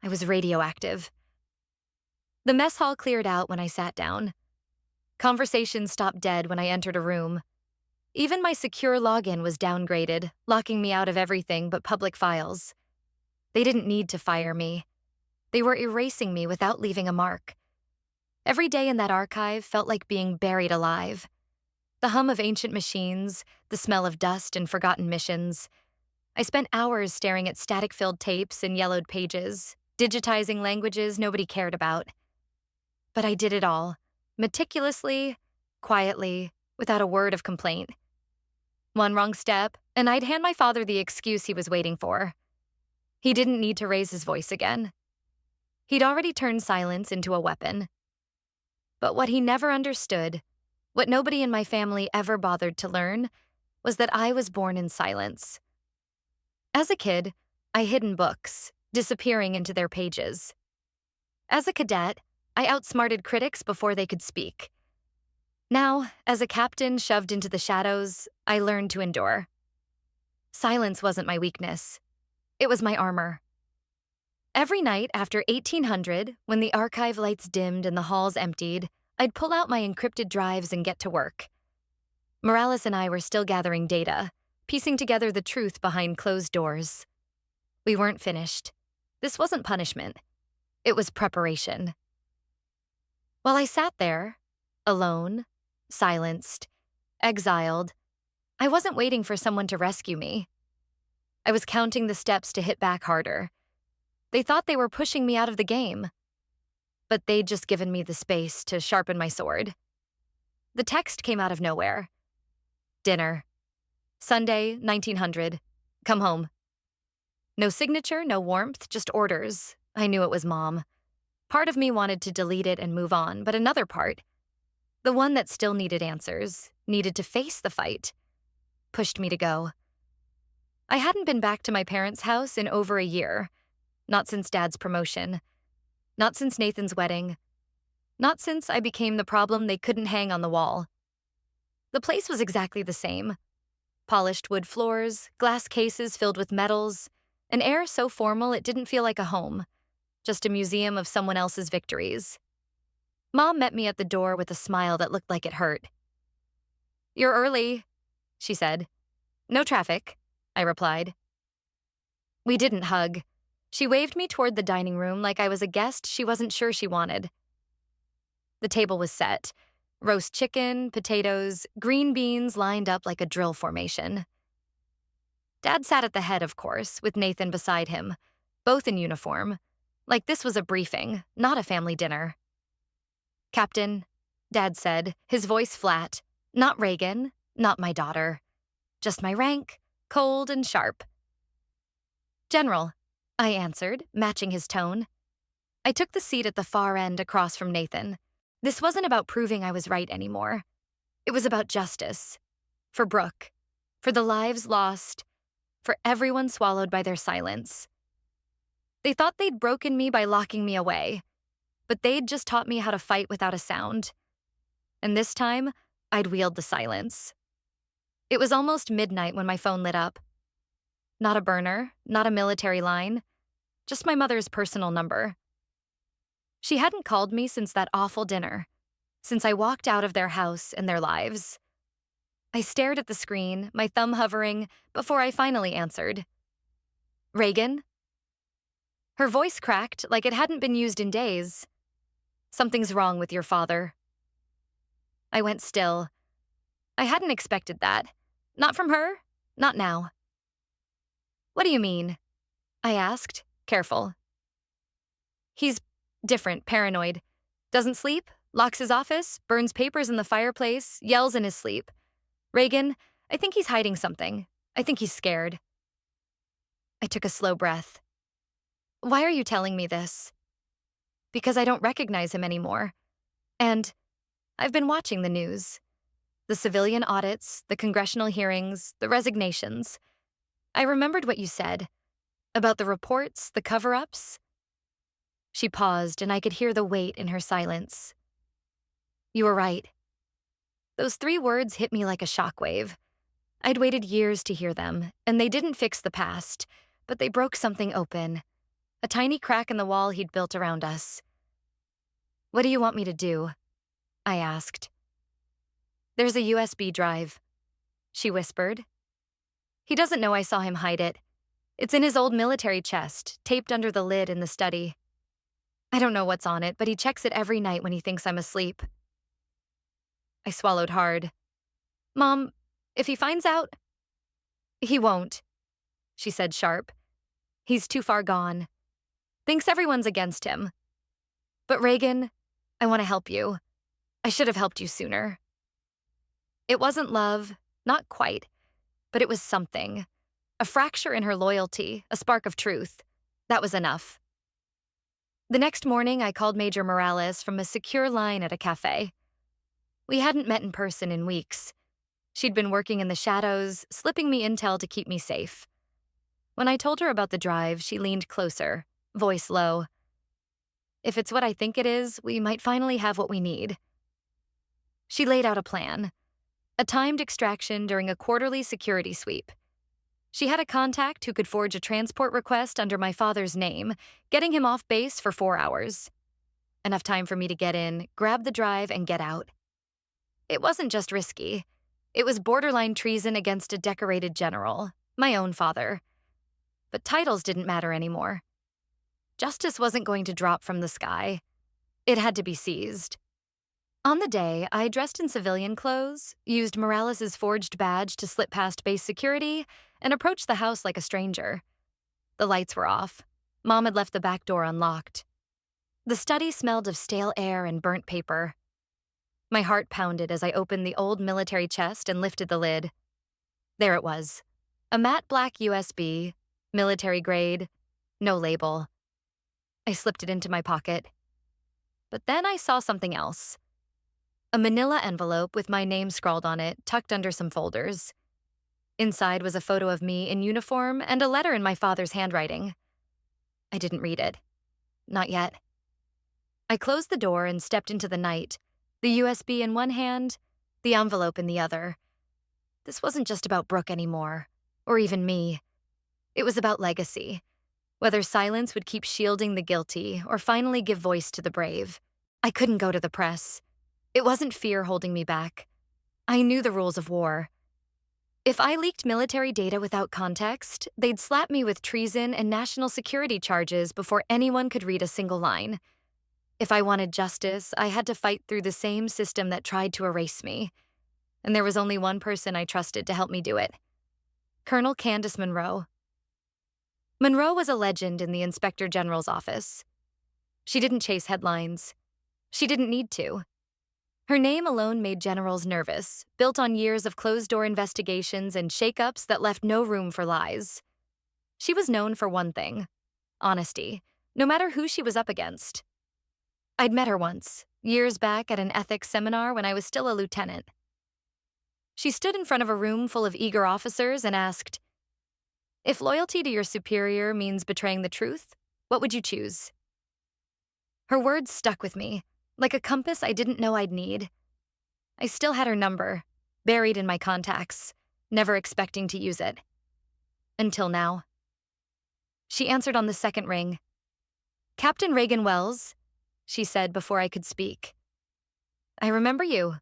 A: I was radioactive. The mess hall cleared out when I sat down. Conversations stopped dead when I entered a room. Even my secure login was downgraded, locking me out of everything but public files. They didn't need to fire me. They were erasing me without leaving a mark. Every day in that archive felt like being buried alive. The hum of ancient machines, the smell of dust and forgotten missions. I spent hours staring at static-filled tapes and yellowed pages, digitizing languages nobody cared about. But I did it all, meticulously, quietly, without a word of complaint. One wrong step, and I'd hand my father the excuse he was waiting for. He didn't need to raise his voice again. He'd already turned silence into a weapon. But what he never understood, what nobody in my family ever bothered to learn, was that I was born in silence. As a kid, I hid in books, disappearing into their pages. As a cadet, I outsmarted critics before they could speak. Now, as a captain shoved into the shadows, I learned to endure. Silence wasn't my weakness. It was my armor. Every night after 1800, when the archive lights dimmed and the halls emptied, I'd pull out my encrypted drives and get to work. Morales and I were still gathering data, piecing together the truth behind closed doors. We weren't finished. This wasn't punishment. It was preparation. While I sat there, alone, silenced, exiled, I wasn't waiting for someone to rescue me. I was counting the steps to hit back harder. They thought they were pushing me out of the game. But they'd just given me the space to sharpen my sword. The text came out of nowhere. Dinner. Sunday, 1900. Come home. No signature, no warmth, just orders. I knew it was Mom. Part of me wanted to delete it and move on, but another part, the one that still needed answers, needed to face the fight, pushed me to go. I hadn't been back to my parents' house in over a year. Not since Dad's promotion. Not since Nathan's wedding. Not since I became the problem they couldn't hang on the wall. The place was exactly the same. Polished wood floors, glass cases filled with medals, an air so formal it didn't feel like a home, just a museum of someone else's victories. Mom met me at the door with a smile that looked like it hurt. "You're early," she said. "No traffic," I replied. We didn't hug. She waved me toward the dining room like I was a guest she wasn't sure she wanted. The table was set. Roast chicken, potatoes, green beans lined up like a drill formation. Dad sat at the head, of course, with Nathan beside him, both in uniform, like this was a briefing, not a family dinner. "Captain," Dad said, his voice flat. Not Reagan, not my daughter. Just my rank, cold and sharp. "General," I answered, matching his tone. I took the seat at the far end across from Nathan. This wasn't about proving I was right anymore. It was about justice. For Brooke. For the lives lost. For everyone swallowed by their silence. They thought they'd broken me by locking me away, but they'd just taught me how to fight without a sound. And this time, I'd wield the silence. It was almost midnight when my phone lit up. Not a burner, not a military line, just my mother's personal number. She hadn't called me since that awful dinner, since I walked out of their house and their lives. I stared at the screen, my thumb hovering, before I finally answered. Reagan? Her voice cracked like it hadn't been used in days. Something's wrong with your father. I went still. I hadn't expected that. Not from her, not now. What do you mean? I asked, careful. He's different, paranoid. Doesn't sleep, locks his office, burns papers in the fireplace, yells in his sleep. Reagan, I think he's hiding something. I think he's scared. I took a slow breath. Why are you telling me this? Because I don't recognize him anymore. And I've been watching the news. The civilian audits, the congressional hearings, the resignations. I remembered what you said about the reports, the cover-ups. She paused, and I could hear the weight in her silence. You were right. Those 3 words hit me like a shockwave. I'd waited years to hear them, and they didn't fix the past, but they broke something open, a tiny crack in the wall he'd built around us. What do you want me to do? I asked. There's a USB drive, she whispered. He doesn't know I saw him hide it. It's in his old military chest, taped under the lid in the study. I don't know what's on it, but he checks it every night when he thinks I'm asleep. I swallowed hard. Mom, if he finds out... He won't, she said sharp. He's too far gone. Thinks everyone's against him. But Reagan, I want to help you. I should have helped you sooner. It wasn't love, not quite, but it was something. A fracture in her loyalty, a spark of truth. That was enough. The next morning, I called Major Morales from a secure line at a cafe. We hadn't met in person in weeks. She'd been working in the shadows, slipping me intel to keep me safe. When I told her about the drive, she leaned closer, voice low. If it's what I think it is, we might finally have what we need. She laid out a plan. A timed extraction during a quarterly security sweep. She had a contact who could forge a transport request under my father's name, getting him off base for 4 hours. Enough time for me to get in, grab the drive, and get out. It wasn't just risky. It was borderline treason against a decorated general, my own father. But titles didn't matter anymore. Justice wasn't going to drop from the sky. It had to be seized. On the day, I dressed in civilian clothes, used Morales' forged badge to slip past base security, and approached the house like a stranger. The lights were off. Mom had left the back door unlocked. The study smelled of stale air and burnt paper. My heart pounded as I opened the old military chest and lifted the lid. There it was. A matte black USB, military grade, no label. I slipped it into my pocket. But then I saw something else. A manila envelope with my name scrawled on it, tucked under some folders. Inside was a photo of me in uniform and a letter in my father's handwriting. I didn't read it. Not yet. I closed the door and stepped into the night, the USB in one hand, the envelope in the other. This wasn't just about Brooke anymore, or even me. It was about legacy, whether silence would keep shielding the guilty or finally give voice to the brave. I couldn't go to the press. It wasn't fear holding me back. I knew the rules of war. If I leaked military data without context, they'd slap me with treason and national security charges before anyone could read a single line. If I wanted justice, I had to fight through the same system that tried to erase me. And there was only one person I trusted to help me do it. Colonel Candace Monroe. Monroe was a legend in the Inspector General's office. She didn't chase headlines. She didn't need to. Her name alone made generals nervous, built on years of closed-door investigations and shakeups that left no room for lies. She was known for one thing: honesty, no matter who she was up against. I'd met her once, years back at an ethics seminar when I was still a lieutenant. She stood in front of a room full of eager officers and asked, "If loyalty to your superior means betraying the truth, what would you choose?" Her words stuck with me, like a compass I didn't know I'd need. I still had her number, buried in my contacts, never expecting to use it. Until now. She answered on the second ring. "Captain Reagan Wells," she said before I could speak. "I remember you."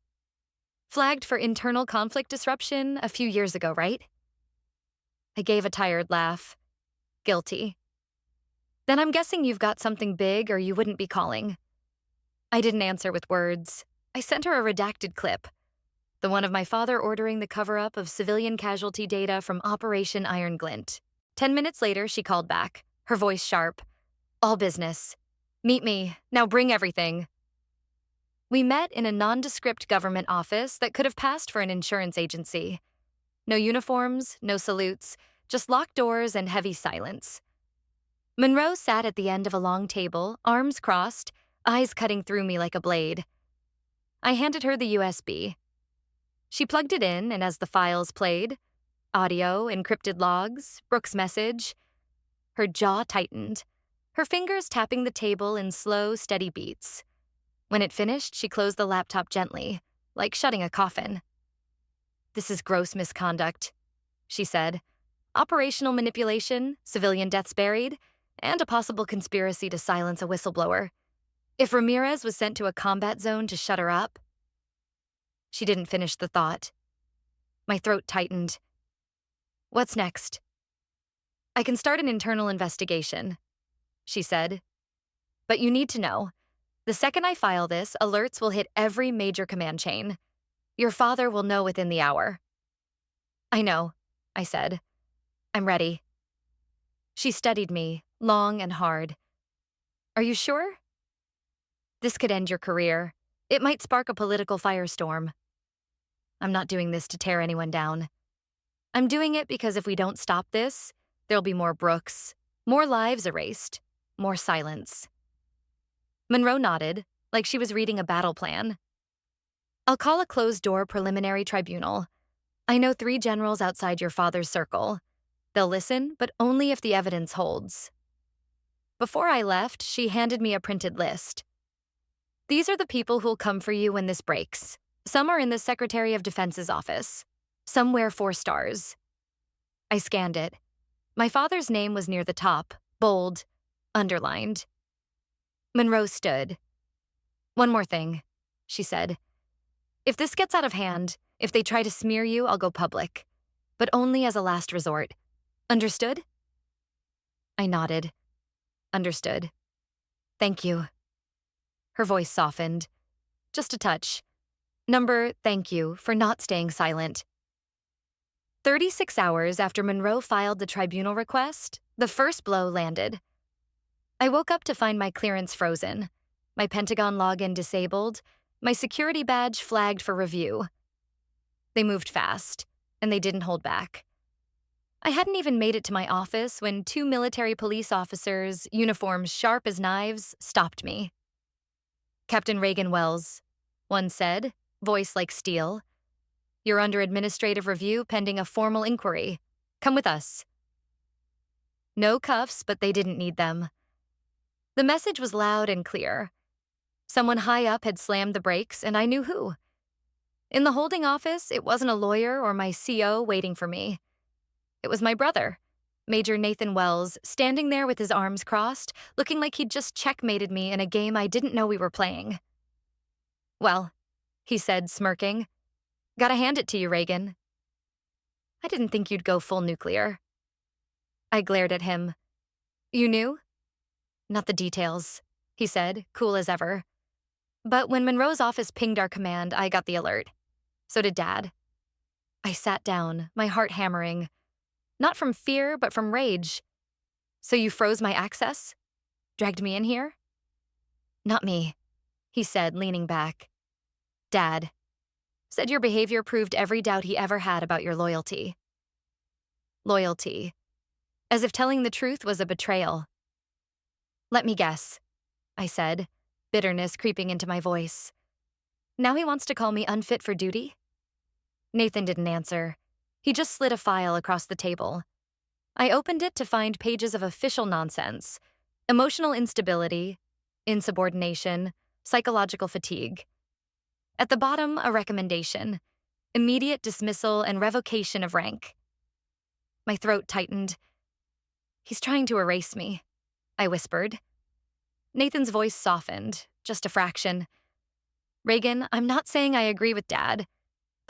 A: Flagged for internal conflict disruption a few years ago, right? I gave a tired laugh. Guilty. Then I'm guessing you've got something big or you wouldn't be calling. I didn't answer with words. I sent her a redacted clip. The one of my father ordering the cover-up of civilian casualty data from Operation Iron Glint. 10 minutes later, she called back, her voice sharp. All business. Meet me. Now bring everything. We met in a nondescript government office that could have passed for an insurance agency. No uniforms, no salutes, just locked doors and heavy silence. Monroe sat at the end of a long table, arms crossed, eyes cutting through me like a blade. I handed her the USB. She plugged it in, and as the files played, audio, encrypted logs, Brooke's message, her jaw tightened, her fingers tapping the table in slow, steady beats. When it finished, she closed the laptop gently, like shutting a coffin. This is gross misconduct, she said. Operational manipulation, civilian deaths buried, and a possible conspiracy to silence a whistleblower. If Ramirez was sent to a combat zone to shut her up. She didn't finish the thought. My throat tightened. What's next? I can start an internal investigation, she said. But you need to know, the second I file this, alerts will hit every major command chain. Your father will know within the hour. I know, I said. I'm ready. She studied me, long and hard. Are you sure? This could end your career. It might spark a political firestorm. I'm not doing this to tear anyone down. I'm doing it because if we don't stop this, there'll be more Brooks, more lives erased, more silence. Monroe nodded, like she was reading a battle plan. I'll call a closed-door preliminary tribunal. I know 3 generals outside your father's circle. They'll listen, but only if the evidence holds. Before I left, she handed me a printed list. These are the people who'll come for you when this breaks. Some are in the Secretary of Defense's office. Some wear 4 stars. I scanned it. My father's name was near the top, bold, underlined. Monroe stood. One more thing, she said. If this gets out of hand, if they try to smear you, I'll go public. But only as a last resort. Understood? I nodded. Understood. Thank you. Her voice softened. Just a touch. Number, thank you for not staying silent. 36 hours after Monroe filed the tribunal request, the first blow landed. I woke up to find my clearance frozen, my Pentagon login disabled, my security badge flagged for review. They moved fast, and they didn't hold back. I hadn't even made it to my office when 2 military police officers, uniforms sharp as knives, stopped me. Captain Reagan Wells, one said, voice like steel. You're under administrative review pending a formal inquiry. Come with us. No cuffs, but they didn't need them. The message was loud and clear. Someone high up had slammed the brakes, and I knew who. In the holding office, it wasn't a lawyer or my CO waiting for me. It was my brother, Major Nathan Wells, standing there with his arms crossed, looking like he'd just checkmated me in a game I didn't know we were playing. Well, he said, smirking. Gotta hand it to you, Reagan. I didn't think you'd go full nuclear. I glared at him. You knew? Not the details, he said, cool as ever. But when Monroe's office pinged our command, I got the alert. So did Dad. I sat down, my heart hammering. Not from fear, but from rage. So you froze my access? Dragged me in here? Not me, he said, leaning back. Dad. Said your behavior proved every doubt he ever had about your loyalty. Loyalty. As if telling the truth was a betrayal. Let me guess, I said, bitterness creeping into my voice. Now he wants to call me unfit for duty? Nathan didn't answer. He just slid a file across the table. I opened it to find pages of official nonsense. Emotional instability, insubordination, psychological fatigue. At the bottom, a recommendation. Immediate dismissal and revocation of rank. My throat tightened. He's trying to erase me, I whispered. Nathan's voice softened, just a fraction. Reagan, I'm not saying I agree with Dad.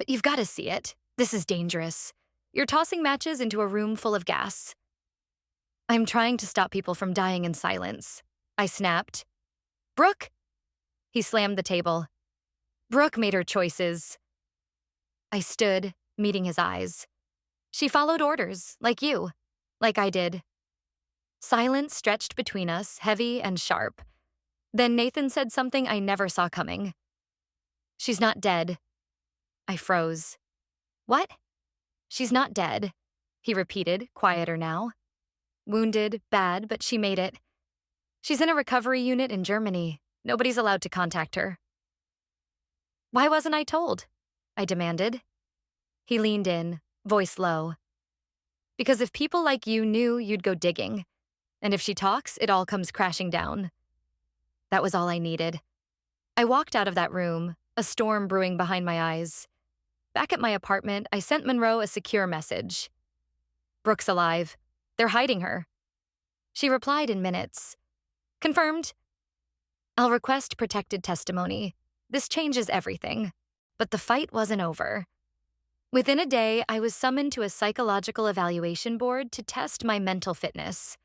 A: But you've got to see it. This is dangerous. You're tossing matches into a room full of gas. I'm trying to stop people from dying in silence. I snapped. Brooke? He slammed the table. Brooke made her choices. I stood, meeting his eyes. She followed orders, like you, like I did. Silence stretched between us, heavy and sharp. Then Nathan said something I never saw coming. She's not dead. I froze. What? She's not dead, he repeated, quieter now. Wounded, bad, but she made it. She's in a recovery unit in Germany. Nobody's allowed to contact her. Why wasn't I told? I demanded. He leaned in, voice low. Because if people like you knew, you'd go digging. And if she talks, it all comes crashing down. That was all I needed. I walked out of that room, a storm brewing behind my eyes. Back at my apartment, I sent Monroe a secure message. Brooke's alive. They're hiding her. She replied in minutes. Confirmed. I'll request protected testimony. This changes everything. But the fight wasn't over. Within a day, I was summoned to a psychological evaluation board to test my mental fitness.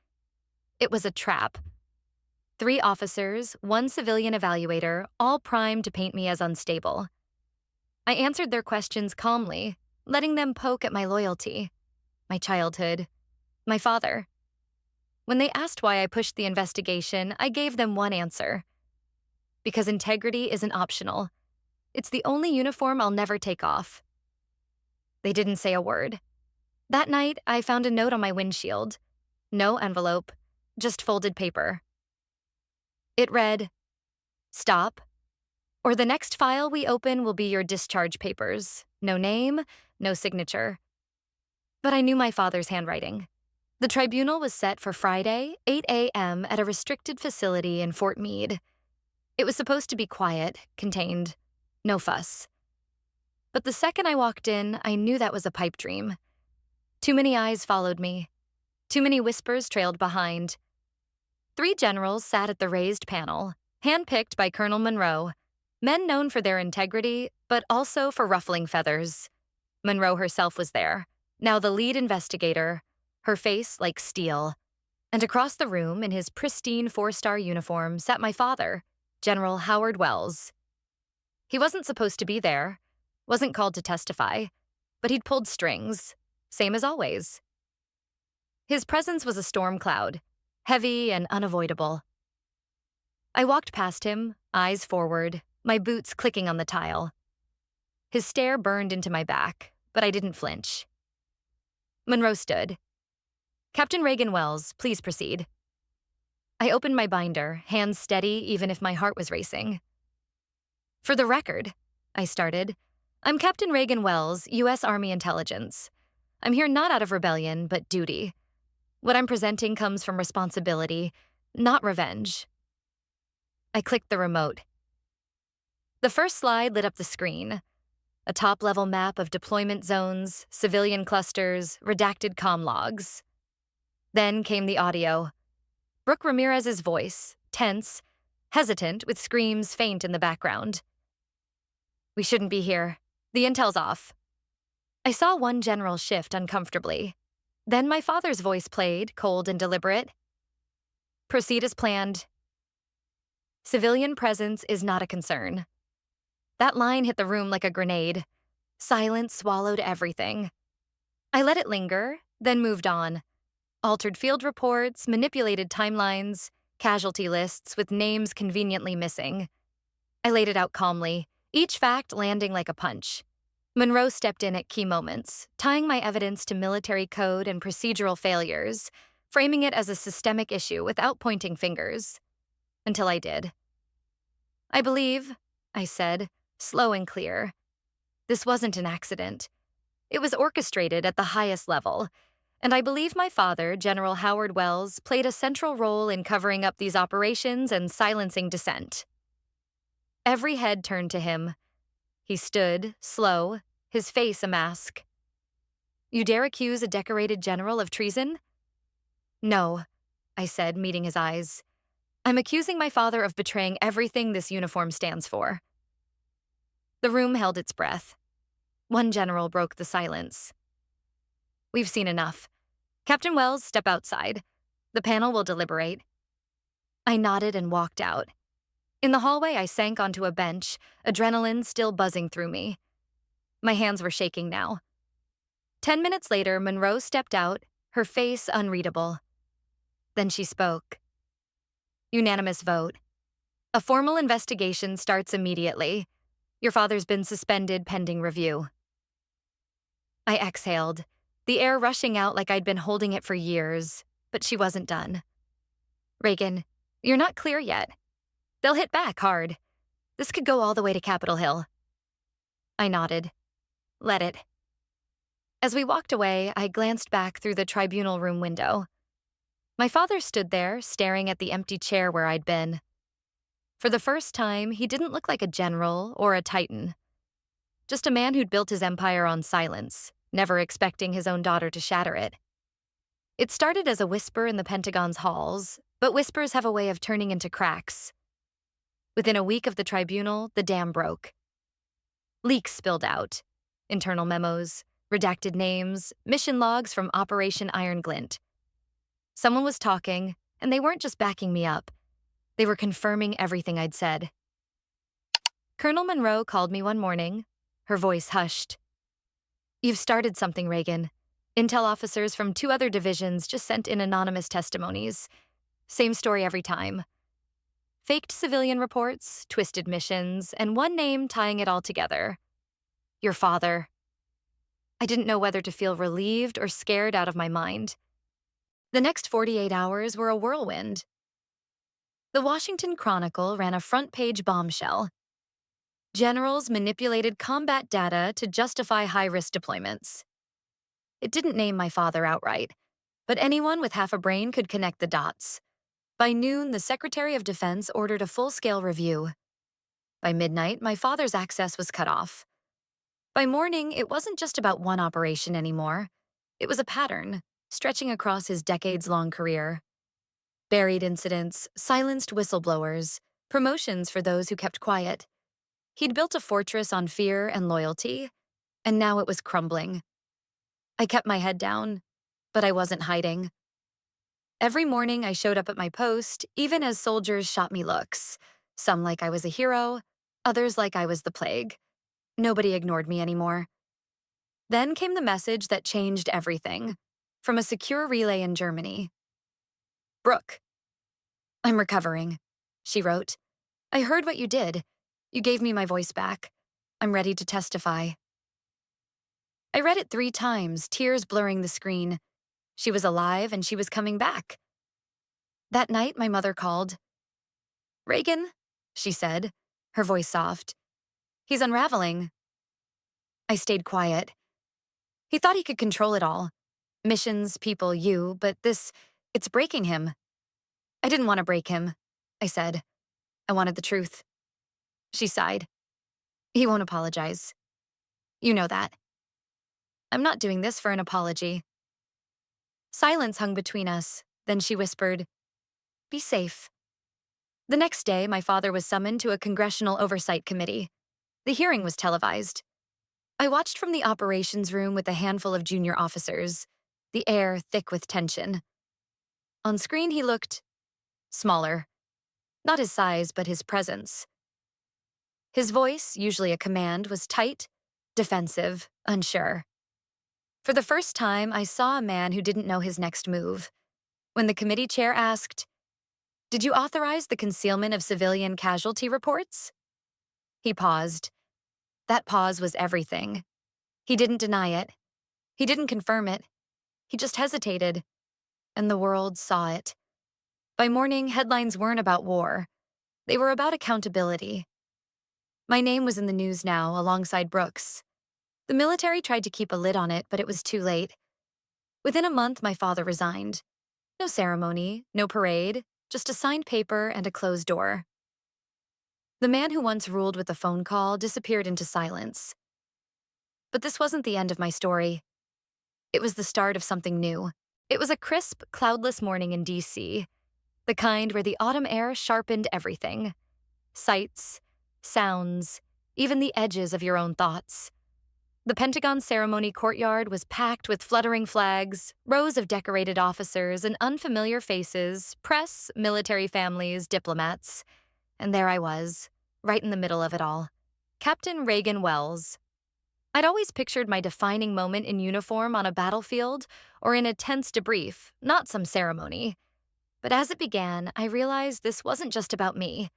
A: It was a trap. 3 officers, 1 civilian evaluator, all primed to paint me as unstable. I answered their questions calmly, letting them poke at my loyalty, my childhood, my father. When they asked why I pushed the investigation, I gave them one answer. Because integrity isn't optional. It's the only uniform I'll never take off. They didn't say a word. That night, I found a note on my windshield. No envelope, just folded paper. It read, "Stop, or the next file we open will be your discharge papers. No name, no signature." But I knew my father's handwriting. The tribunal was set for Friday, 8 a.m. at a restricted facility in Fort Meade. It was supposed to be quiet, contained, no fuss. But the second I walked in, I knew that was a pipe dream. Too many eyes followed me. Too many whispers trailed behind. 3 generals sat at the raised panel, handpicked by Colonel Monroe, men known for their integrity, but also for ruffling feathers. Monroe herself was there, now the lead investigator, her face like steel. And across the room, in his pristine 4-star uniform, sat my father, General Howard Wells. He wasn't supposed to be there, wasn't called to testify, but he'd pulled strings, same as always. His presence was a storm cloud, heavy and unavoidable. I walked past him, eyes forward, my boots clicking on the tile. His stare burned into my back, but I didn't flinch. Monroe stood. "Captain Reagan Wells, please proceed." I opened my binder, hands steady even if my heart was racing. "For the record," I started, "I'm Captain Reagan Wells, U.S. Army Intelligence. I'm here not out of rebellion, but duty. What I'm presenting comes from responsibility, not revenge." I clicked the remote. The first slide lit up the screen. A top-level map of deployment zones, civilian clusters, redacted comm logs. Then came the audio. Brooke Ramirez's voice, tense, hesitant, with screams faint in the background. "We shouldn't be here. The intel's off." I saw one general shift uncomfortably. Then my father's voice played, cold and deliberate. "Proceed as planned. Civilian presence is not a concern." That line hit the room like a grenade. Silence swallowed everything. I let it linger, then moved on. Altered field reports, manipulated timelines, casualty lists with names conveniently missing. I laid it out calmly, each fact landing like a punch. Monroe stepped in at key moments, tying my evidence to military code and procedural failures, framing it as a systemic issue without pointing fingers. Until I did. "I believe," I said, slow and clear, "this wasn't an accident. It was orchestrated at the highest level, and I believe my father, General Howard Wells, played a central role in covering up these operations and silencing dissent." Every head turned to him. He stood, slow, his face a mask. "You dare accuse a decorated general of treason?" "No," I said, meeting his eyes. "I'm accusing my father of betraying everything this uniform stands for." The room held its breath. One general broke the silence. "We've seen enough. Captain Wells, step outside. The panel will deliberate." I nodded and walked out. In the hallway, I sank onto a bench, adrenaline still buzzing through me. My hands were shaking now. 10 minutes later, Monroe stepped out, her face unreadable. Then she spoke. "Unanimous vote. A formal investigation starts immediately. Your father's been suspended pending review." I exhaled, the air rushing out like I'd been holding it for years, but she wasn't done. "Reagan, you're not clear yet. They'll hit back hard. This could go all the way to Capitol Hill." I nodded. "Let it." As we walked away, I glanced back through the tribunal room window. My father stood there, staring at the empty chair where I'd been. For the first time, he didn't look like a general or a titan. Just a man who'd built his empire on silence, never expecting his own daughter to shatter it. It started as a whisper in the Pentagon's halls, but whispers have a way of turning into cracks. Within a week of the tribunal, the dam broke. Leaks spilled out. Internal memos, redacted names, mission logs from Operation Iron Glint. Someone was talking, and they weren't just backing me up. They were confirming everything I'd said. Colonel Monroe called me one morning, her voice hushed. "You've started something, Reagan. Intel officers from 2 other divisions just sent in anonymous testimonies. Same story every time. Faked civilian reports, twisted missions, and one name tying it all together. Your father." I didn't know whether to feel relieved or scared out of my mind. The next 48 hours were a whirlwind. The Washington Chronicle ran a front-page bombshell. Generals manipulated combat data to justify high-risk deployments. It didn't name my father outright, but anyone with half a brain could connect the dots. By noon, the Secretary of Defense ordered a full-scale review. By midnight, my father's access was cut off. By morning, it wasn't just about one operation anymore. It was a pattern, stretching across his decades-long career. Buried incidents, silenced whistleblowers, promotions for those who kept quiet. He'd built a fortress on fear and loyalty, and now it was crumbling. I kept my head down, but I wasn't hiding. Every morning I showed up at my post, even as soldiers shot me looks, some like I was a hero, others like I was the plague. Nobody ignored me anymore. Then came the message that changed everything, from a secure relay in Germany. "Brooke, I'm recovering," she wrote. "I heard what you did. You gave me my voice back. I'm ready to testify." I read it 3 times, tears blurring the screen. She was alive and she was coming back. That night, my mother called. "Reagan," she said, her voice soft. "He's unraveling." I stayed quiet. He thought he could control it all. Missions, people, you, but it's breaking him. I didn't want to break him, I said. I wanted the truth. She sighed. "He won't apologize. You know that." "I'm not doing this for an apology." Silence hung between us. Then she whispered, "Be safe." The next day, my father was summoned to a congressional oversight committee. The hearing was televised. I watched from the operations room with a handful of junior officers, the air thick with tension. On screen, he looked smaller. Not his size, but his presence. His voice, usually a command, was tight, defensive, unsure. For the first time, I saw a man who didn't know his next move. When the committee chair asked, "Did you authorize the concealment of civilian casualty reports?" He paused. That pause was everything. He didn't deny it. He didn't confirm it. He just hesitated. And the world saw it. By morning, headlines weren't about war. They were about accountability. My name was in the news now, alongside Brooks. The military tried to keep a lid on it, but it was too late. Within a month, my father resigned. No ceremony, no parade, just a signed paper and a closed door. The man who once ruled with a phone call disappeared into silence. But this wasn't the end of my story. It was the start of something new. It was a crisp, cloudless morning in D.C., the kind where the autumn air sharpened everything. Sights, sounds, even the edges of your own thoughts. The Pentagon ceremony courtyard was packed with fluttering flags, rows of decorated officers, and unfamiliar faces, press, military families, diplomats. And there I was, right in the middle of it all. Captain Reagan Wells. I'd always pictured my defining moment in uniform on a battlefield or in a tense debrief, not some ceremony. But as it began, I realized this wasn't just about me.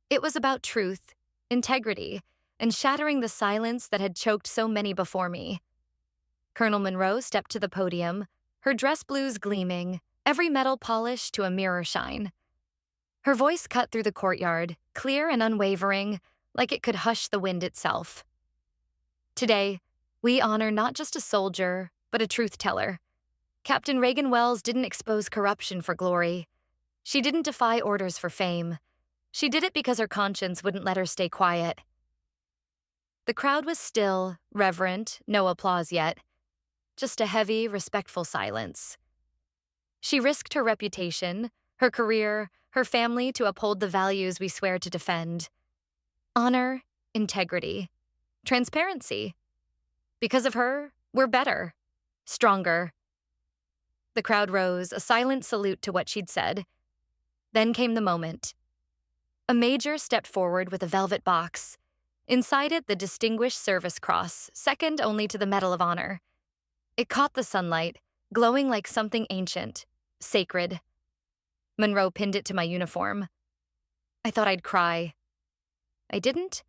A: It was about truth, integrity, and shattering the silence that had choked so many before me. Colonel Monroe stepped to the podium, her dress blues gleaming, every metal polished to a mirror shine. Her voice cut through the courtyard, clear and unwavering, like it could hush the wind itself. Today, we honor not just a soldier, but a truth teller. Captain Reagan Wells didn't expose corruption for glory. She didn't defy orders for fame. She did it because her conscience wouldn't let her stay quiet. The crowd was still, reverent, no applause yet. Just a heavy, respectful silence. She risked her reputation, her career, her family to uphold the values we swear to defend. Honor, integrity, transparency. Because of her, we're better, stronger. The crowd rose, a silent salute to what she'd said. Then came the moment. A major stepped forward with a velvet box. Inside it, the Distinguished Service Cross, second only to the Medal of Honor. It caught the sunlight, glowing like something ancient, sacred. Monroe pinned it to my uniform. I thought I'd cry. I didn't.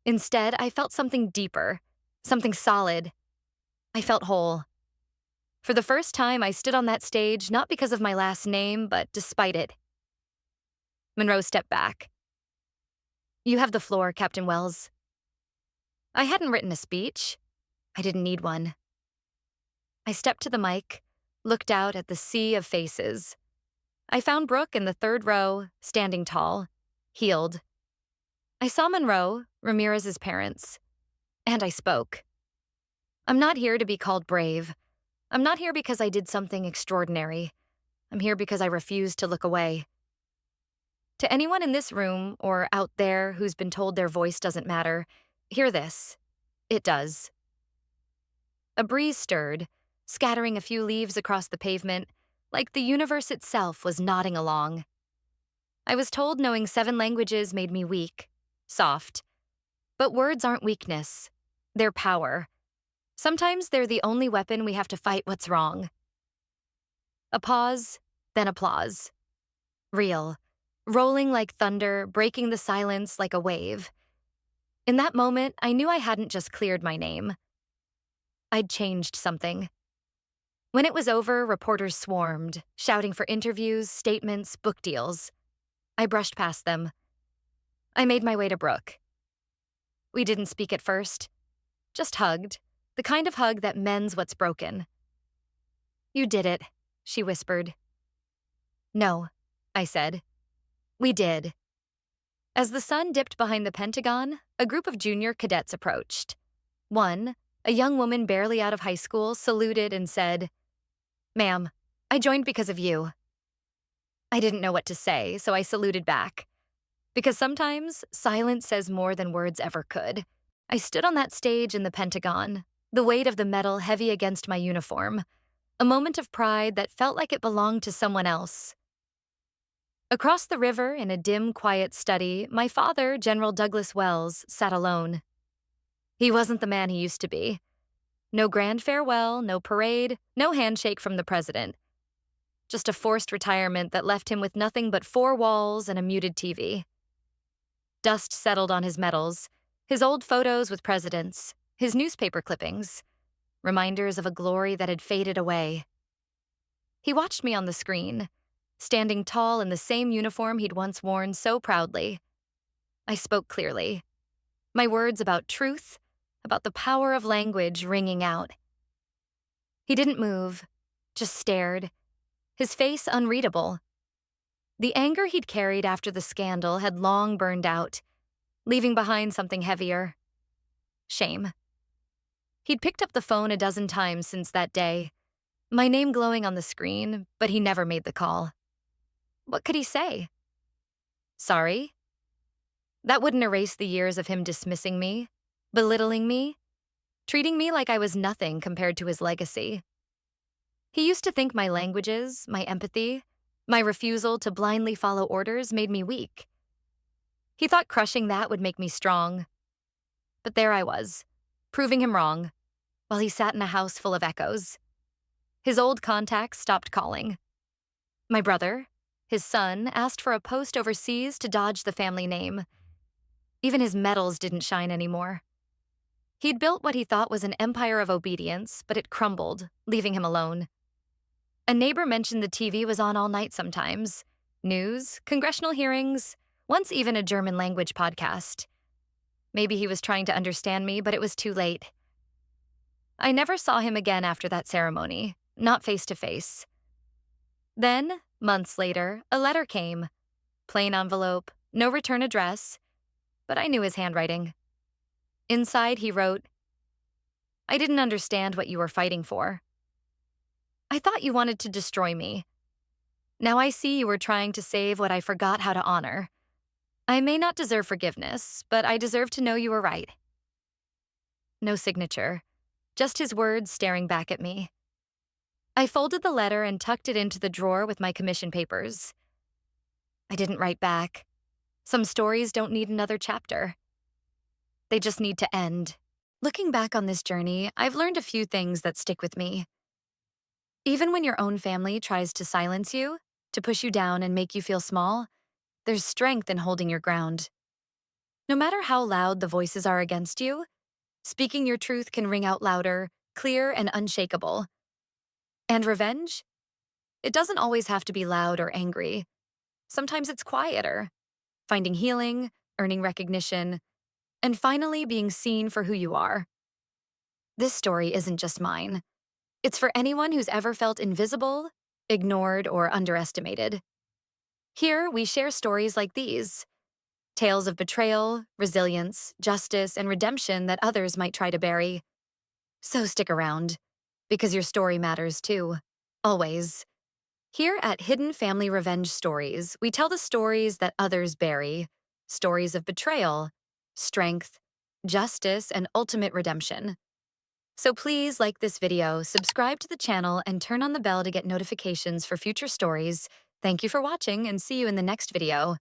A: Instead, I felt something deeper, something solid. I felt whole. For the first time, I stood on that stage not because of my last name, but despite it. Monroe stepped back. You have the floor, Captain Wells. I hadn't written a speech. I didn't need one. I stepped to the mic, looked out at the sea of faces. I found Brooke in the third row, standing tall, healed. I saw Monroe, Ramirez's parents, and I spoke. I'm not here to be called brave. I'm not here because I did something extraordinary. I'm here because I refused to look away. To anyone in this room or out there who's been told their voice doesn't matter, hear this. It does. A breeze stirred, scattering a few leaves across the pavement, like the universe itself was nodding along. I was told knowing 7 languages made me weak, soft. But words aren't weakness. They're power. Sometimes they're the only weapon we have to fight what's wrong. A pause, then applause. Real. Rolling like thunder, breaking the silence like a wave. In that moment, I knew I hadn't just cleared my name. I'd changed something. When it was over, reporters swarmed, shouting for interviews, statements, book deals. I brushed past them. I made my way to Brooke. We didn't speak at first, just hugged, the kind of hug that mends what's broken. You did it, she whispered. No, I said. We did. As the sun dipped behind the Pentagon, a group of junior cadets approached. One, a young woman barely out of high school, saluted and said, "Ma'am, I joined because of you." I didn't know what to say, so I saluted back. Because sometimes, silence says more than words ever could. I stood on that stage in the Pentagon, the weight of the metal heavy against my uniform, a moment of pride that felt like it belonged to someone else. Across the river, in a dim, quiet study, my father, General Douglas Wells, sat alone. He wasn't the man he used to be. No grand farewell, no parade, no handshake from the president. Just a forced retirement that left him with nothing but 4 walls and a muted TV. Dust settled on his medals, his old photos with presidents, his newspaper clippings, reminders of a glory that had faded away. He watched me on the screen, standing tall in the same uniform he'd once worn so proudly. I spoke clearly. My words about truth, about the power of language ringing out. He didn't move, just stared, his face unreadable. The anger he'd carried after the scandal had long burned out, leaving behind something heavier. Shame. He'd picked up the phone a dozen times since that day, my name glowing on the screen, but he never made the call. What could he say? Sorry? That wouldn't erase the years of him dismissing me, belittling me. treating me like I was nothing compared to his legacy. He used to think my languages, my empathy, my refusal to blindly follow orders made me weak. He thought crushing that would make me strong. But there I was, proving him wrong, while he sat in a house full of echoes. His old contacts stopped calling. My brother, his son, asked for a post overseas to dodge the family name. Even his medals didn't shine anymore. He'd built what he thought was an empire of obedience, but it crumbled, leaving him alone. A neighbor mentioned the TV was on all night sometimes. News, congressional hearings, once even a German language podcast. Maybe he was trying to understand me, but it was too late. I never saw him again after that ceremony, not face to face. Then, months later, a letter came. Plain envelope, no return address, but I knew his handwriting. Inside, he wrote, "I didn't understand what you were fighting for. I thought you wanted to destroy me. Now I see you were trying to save what I forgot how to honor. I may not deserve forgiveness, but I deserve to know you were right." No signature, just his words staring back at me. I folded the letter and tucked it into the drawer with my commission papers. I didn't write back. Some stories don't need another chapter. They just need to end. Looking back on this journey, I've learned a few things that stick with me. Even when your own family tries to silence you, to push you down and make you feel small, there's strength in holding your ground. No matter how loud the voices are against you, speaking your truth can ring out louder, clear, and unshakable. And revenge? It doesn't always have to be loud or angry. Sometimes it's quieter. Finding healing, earning recognition, and finally being seen for who you are. This story isn't just mine. It's for anyone who's ever felt invisible, ignored, or underestimated. Here, we share stories like these. Tales of betrayal, resilience, justice, and redemption that others might try to bury. So stick around, because your story matters too. Always. Here at Hidden Family Revenge Stories, we tell the stories that others bury. Stories of betrayal, strength, justice, and ultimate redemption. So please like this video, subscribe to the channel, and turn on the bell to get notifications for future stories. Thank you for watching, and see you in the next video.